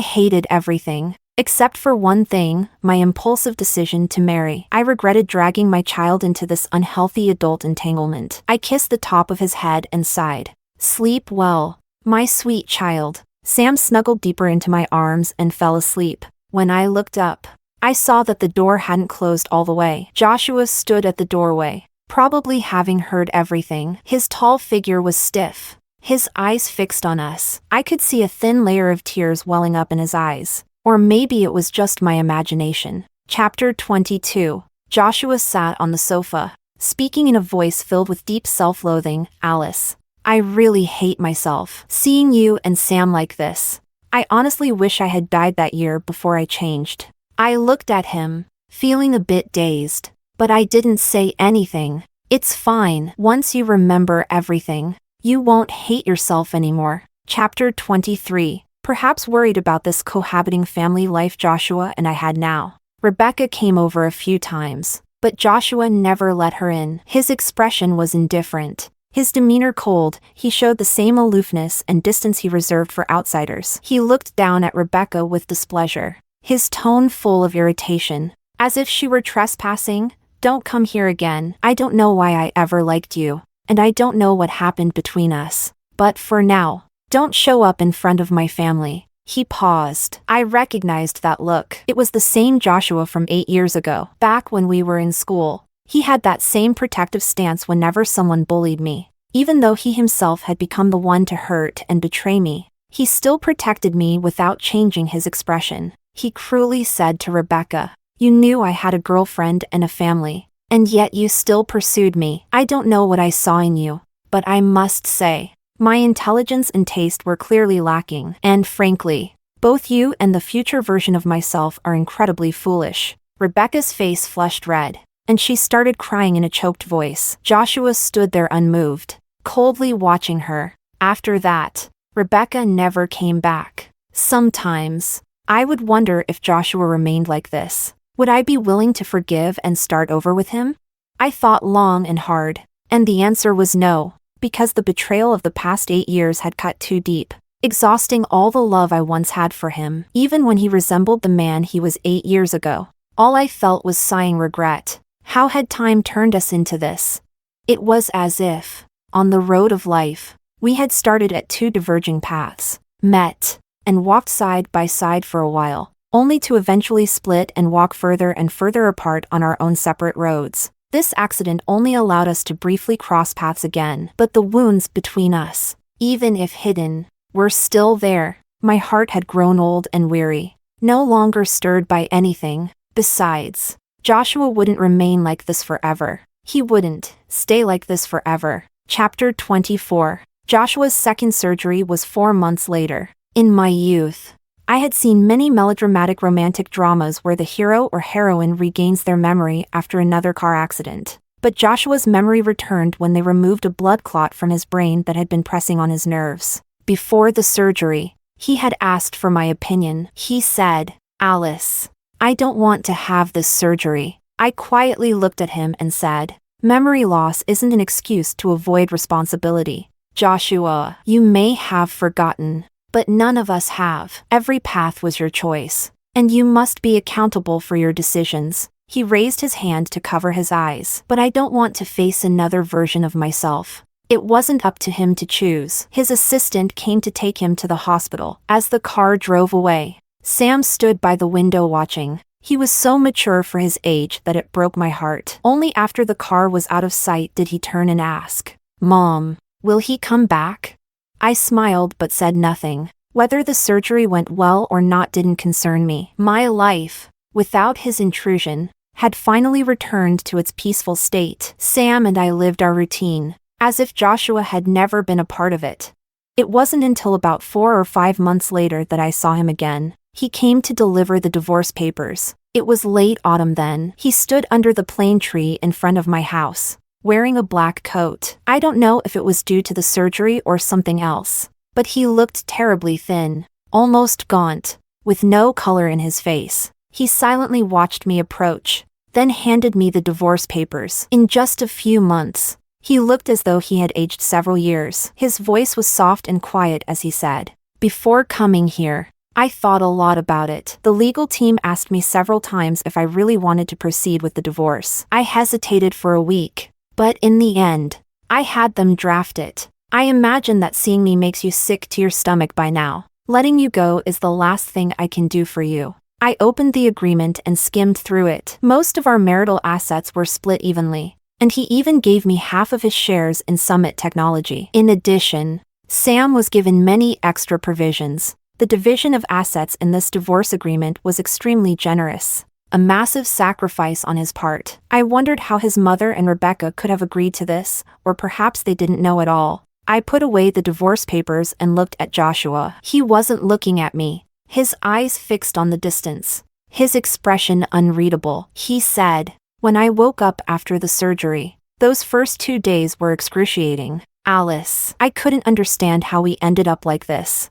hated everything, except for one thing, my impulsive decision to marry. I regretted dragging my child into this unhealthy adult entanglement. I kissed the top of his head and sighed. "Sleep well, my sweet child." Sam snuggled deeper into my arms and fell asleep. When I looked up, I saw that the door hadn't closed all the way. Joshua stood at the doorway, probably having heard everything. His tall figure was stiff, his eyes fixed on us. I could see a thin layer of tears welling up in his eyes. Or maybe it was just my imagination. Chapter 22. Joshua sat on the sofa, speaking in a voice filled with deep self-loathing. "Alice, I really hate myself. Seeing you and Sam like this. I honestly wish I had died that year before I changed." I looked at him, feeling a bit dazed, but I didn't say anything. "It's fine. Once you remember everything, you won't hate yourself anymore." Chapter 23. Perhaps worried about this cohabiting family life Joshua and I had now, Rebecca came over a few times, but Joshua never let her in. His expression was indifferent, his demeanor cold. He showed the same aloofness and distance he reserved for outsiders. He looked down at Rebecca with displeasure, his tone full of irritation, as if she were trespassing. "Don't come here again. I don't know why I ever liked you, and I don't know what happened between us. But for now, don't show up in front of my family." He paused. I recognized that look. It was the same Joshua from 8 years ago, back when we were in school. He had that same protective stance whenever someone bullied me. Even though he himself had become the one to hurt and betray me, he still protected me without changing his expression. He cruelly said to Rebecca, "You knew I had a girlfriend and a family, and yet you still pursued me. I don't know what I saw in you, but I must say, my intelligence and taste were clearly lacking, and frankly, both you and the future version of myself are incredibly foolish." Rebecca's face flushed red, and she started crying in a choked voice. Joshua stood there unmoved, coldly watching her. After that, Rebecca never came back. Sometimes, I would wonder if Joshua remained like this. Would I be willing to forgive and start over with him? I thought long and hard, and the answer was no, because the betrayal of the past 8 years had cut too deep, exhausting all the love I once had for him. Even when he resembled the man he was 8 years ago, all I felt was sighing regret. How had time turned us into this? It was as if, on the road of life, we had started at two diverging paths, met, and walked side by side for a while, only to eventually split and walk further and further apart on our own separate roads. This accident only allowed us to briefly cross paths again, but the wounds between us, even if hidden, were still there. My heart had grown old and weary, no longer stirred by anything. Besides, Joshua wouldn't remain like this forever. He wouldn't stay like this forever. Chapter 24. Joshua's second surgery was 4 months later. In my youth, I had seen many melodramatic romantic dramas where the hero or heroine regains their memory after another car accident. But Joshua's memory returned when they removed a blood clot from his brain that had been pressing on his nerves. Before the surgery, he had asked for my opinion. He said, "Alice, I don't want to have this surgery." I quietly looked at him and said, "Memory loss isn't an excuse to avoid responsibility. Joshua, you may have forgotten, but none of us have. Every path was your choice, and you must be accountable for your decisions." He raised his hand to cover his eyes. "But I don't want to face another version of myself." It wasn't up to him to choose. His assistant came to take him to the hospital. As the car drove away, Sam stood by the window watching. He was so mature for his age that it broke my heart. Only after the car was out of sight did he turn and ask, "Mom, will he come back?" I smiled but said nothing. Whether the surgery went well or not didn't concern me. My life, without his intrusion, had finally returned to its peaceful state. Sam and I lived our routine, as if Joshua had never been a part of it. It wasn't until about 4 or 5 months later that I saw him again. He came to deliver the divorce papers. It was late autumn then. He stood under the plane tree in front of my house, wearing a black coat. I don't know if it was due to the surgery or something else, but he looked terribly thin, almost gaunt, with no color in his face. He silently watched me approach, then handed me the divorce papers. In just a few months, he looked as though he had aged several years. His voice was soft and quiet as he said, "Before coming here, I thought a lot about it. The legal team asked me several times if I really wanted to proceed with the divorce. I hesitated for a week, but in the end, I had them draft it. I imagine that seeing me makes you sick to your stomach by now. Letting you go is the last thing I can do for you." I opened the agreement and skimmed through it. Most of our marital assets were split evenly, and he even gave me half of his shares in Summit Technology. In addition, Sam was given many extra provisions. The division of assets in this divorce agreement was extremely generous, a massive sacrifice on his part. I wondered how his mother and Rebecca could have agreed to this, or perhaps they didn't know at all. I put away the divorce papers and looked at Joshua. He wasn't looking at me, his eyes fixed on the distance, his expression unreadable. He said, "When I woke up after the surgery, those first 2 days were excruciating. Alice, I couldn't understand how we ended up like this."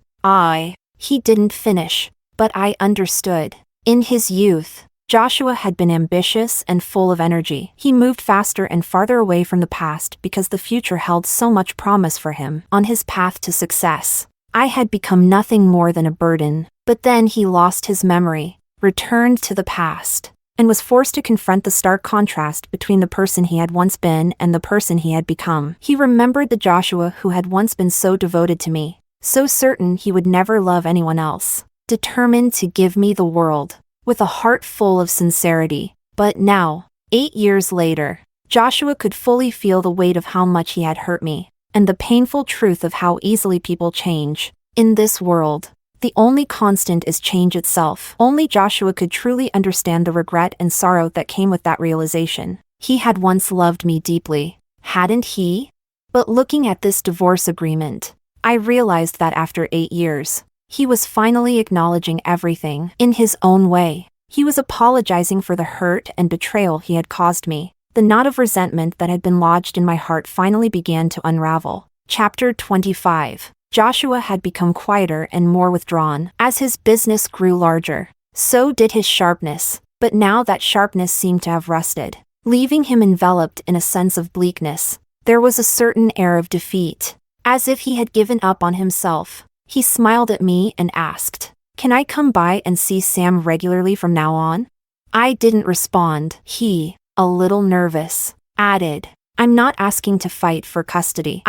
He didn't finish, but I understood. In his youth, Joshua had been ambitious and full of energy. He moved faster and farther away from the past because the future held so much promise for him. On his path to success, I had become nothing more than a burden. But then he lost his memory, returned to the past, and was forced to confront the stark contrast between the person he had once been and the person he had become. He remembered the Joshua who had once been so devoted to me, so certain he would never love anyone else, determined to give me the world, with a heart full of sincerity. But now, 8 years later, Joshua could fully feel the weight of how much he had hurt me, and the painful truth of how easily people change. In this world, the only constant is change itself. Only Joshua could truly understand the regret and sorrow that came with that realization. He had once loved me deeply, hadn't he? But looking at this divorce agreement, I realized that after 8 years, he was finally acknowledging everything in his own way. He was apologizing for the hurt and betrayal he had caused me. The knot of resentment that had been lodged in my heart finally began to unravel. Chapter 25. Joshua had become quieter and more withdrawn. As his business grew larger, so did his sharpness, but now that sharpness seemed to have rusted, leaving him enveloped in a sense of bleakness. There was a certain air of defeat, as if he had given up on himself. He smiled at me and asked, "Can I come by and see Sam regularly from now on?" I didn't respond. He, a little nervous, added, "I'm not asking to fight for custody.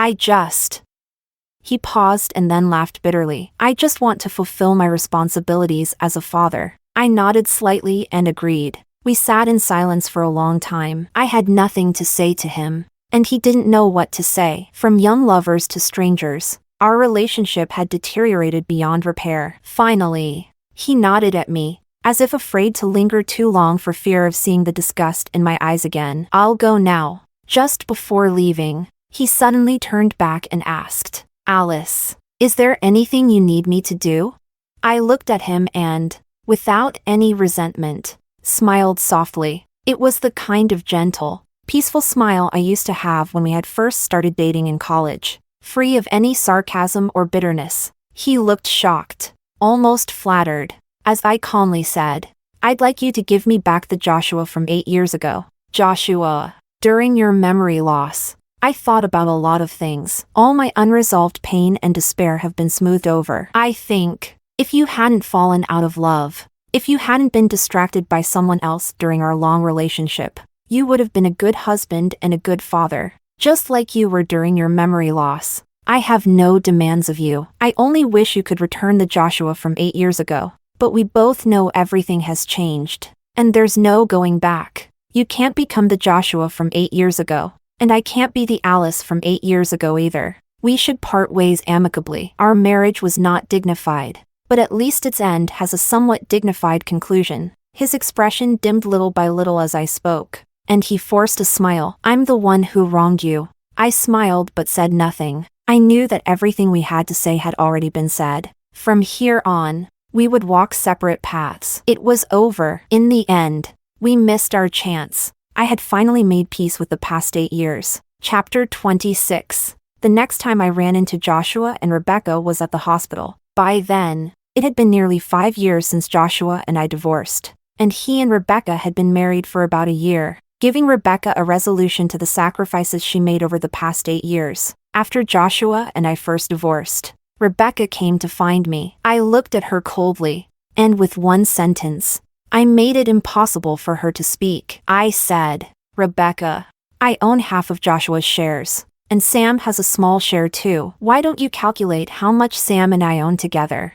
He paused and then laughed bitterly. "I just want to fulfill my responsibilities as a father." I nodded slightly and agreed. We sat in silence for a long time. I had nothing to say to him, and he didn't know what to say. From young lovers to strangers, our relationship had deteriorated beyond repair. Finally, he nodded at me, as if afraid to linger too long for fear of seeing the disgust in my eyes again. "I'll go now." Just before leaving, he suddenly turned back and asked, "Alice, is there anything you need me to do?" I looked at him and, without any resentment, smiled softly. It was the kind of gentle, peaceful smile I used to have when we had first started dating in college, free of any sarcasm or bitterness. He looked shocked, almost flattered, as I calmly said, "I'd like you to give me back the Joshua from 8 years ago." Joshua, during your memory loss, I thought about a lot of things. All my unresolved pain and despair have been smoothed over. I think, if you hadn't fallen out of love, if you hadn't been distracted by someone else during our long relationship, you would have been a good husband and a good father, just like you were during your memory loss. I have no demands of you. I only wish you could return the Joshua from 8 years ago. But we both know everything has changed, and there's no going back. You can't become the Joshua from 8 years ago, and I can't be the Alice from 8 years ago either. We should part ways amicably. Our marriage was not dignified, but at least its end has a somewhat dignified conclusion. His expression dimmed little by little as I spoke, and he forced a smile. "I'm the one who wronged you." I smiled but said nothing. I knew that everything we had to say had already been said. From here on, we would walk separate paths. It was over. In the end, we missed our chance. I had finally made peace with the past 8 years. Chapter 26. The next time I ran into Joshua and Rebecca was at the hospital. By then, it had been nearly 5 years since Joshua and I divorced, and he and Rebecca had been married for about a year, giving Rebecca a resolution to the sacrifices she made over the past 8 years. After Joshua and I first divorced, Rebecca came to find me. I looked at her coldly, and with one sentence, I made it impossible for her to speak. I said, "Rebecca, I own half of Joshua's shares, and Sam has a small share too. Why don't you calculate how much Sam and I own together?"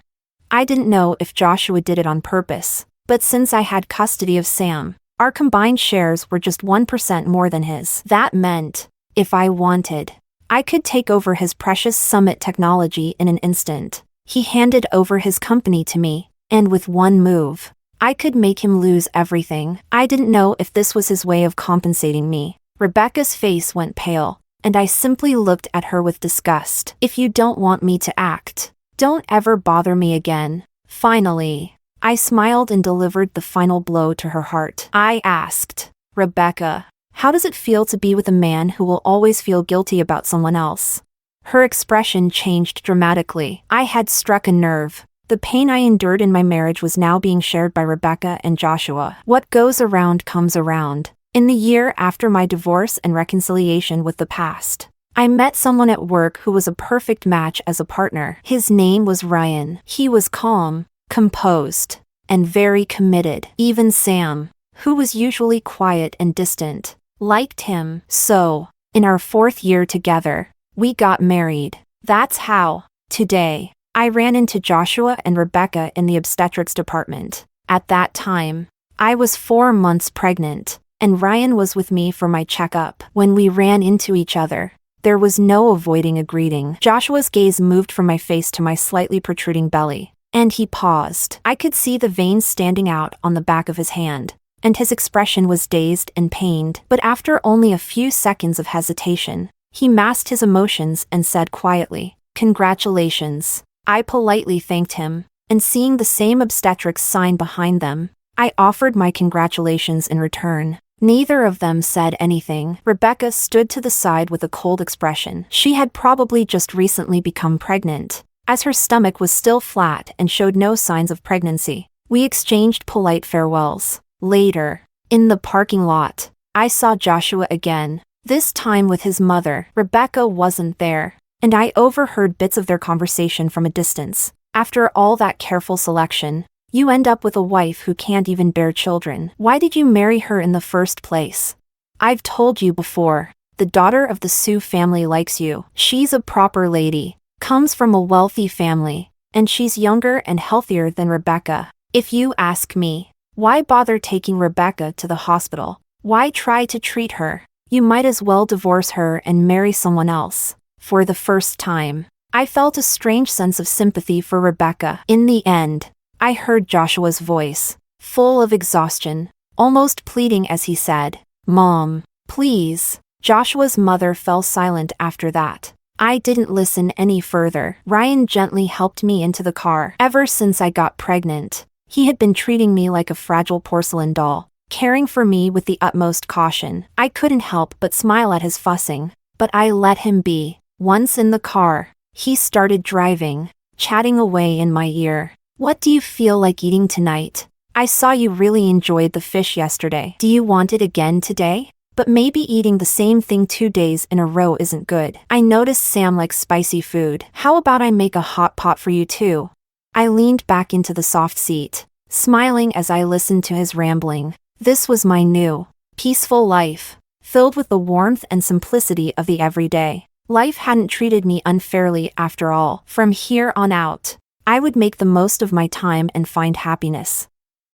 I didn't know if Joshua did it on purpose, but since I had custody of Sam, our combined shares were just 1% more than his. That meant, if I wanted, I could take over his precious Summit technology in an instant. He handed over his company to me, and with one move, I could make him lose everything. I didn't know if this was his way of compensating me. Rebecca's face went pale, and I simply looked at her with disgust. "If you don't want me to act, don't ever bother me again." Finally, I smiled and delivered the final blow to her heart. I asked, "Rebecca, how does it feel to be with a man who will always feel guilty about someone else?" Her expression changed dramatically. I had struck a nerve. The pain I endured in my marriage was now being shared by Rebecca and Joshua. What goes around comes around. In the year after my divorce and reconciliation with the past, I met someone at work who was a perfect match as a partner. His name was Ryan. He was calm, composed, and very committed. Even Sam, who was usually quiet and distant, liked him. So, in our 4th year together, we got married. That's how, today, I ran into Joshua and Rebecca in the obstetrics department. At that time, I was 4 months pregnant, and Ryan was with me for my checkup. When we ran into each other, there was no avoiding a greeting. Joshua's gaze moved from my face to my slightly protruding belly, and he paused. I could see the veins standing out on the back of his hand, and his expression was dazed and pained. But after only a few seconds of hesitation, he masked his emotions and said quietly, "Congratulations." I politely thanked him, and seeing the same obstetrics sign behind them, I offered my congratulations in return. Neither of them said anything. Rebecca stood to the side with a cold expression. She had probably just recently become pregnant, as her stomach was still flat and showed no signs of pregnancy. We exchanged polite farewells. Later, in the parking lot, I saw Joshua again, this time with his mother. Rebecca wasn't there, and I overheard bits of their conversation from a distance. After all that careful selection, you end up with a wife who can't even bear children. Why did you marry her in the first place? I've told you before, the daughter of the Sioux family likes you. She's a proper lady, comes from a wealthy family, and she's younger and healthier than Rebecca. If you ask me, why bother taking Rebecca to the hospital? Why try to treat her? You might as well divorce her and marry someone else. For the first time, I felt a strange sense of sympathy for Rebecca. In the end, I heard Joshua's voice, full of exhaustion, almost pleading as he said, "Mom, please." Joshua's mother fell silent after that. I didn't listen any further. Ryan gently helped me into the car. Ever since I got pregnant, he had been treating me like a fragile porcelain doll, caring for me with the utmost caution. I couldn't help but smile at his fussing, but I let him be. Once in the car, he started driving, chatting away in my ear. "What do you feel like eating tonight? I saw you really enjoyed the fish yesterday. Do you want it again today? But maybe eating the same thing 2 days in a row isn't good. I noticed Sam likes spicy food. How about I make a hot pot for you too?" I leaned back into the soft seat, smiling as I listened to his rambling. This was my new, peaceful life, filled with the warmth and simplicity of the everyday. Life hadn't treated me unfairly after all. From here on out, I would make the most of my time and find happiness.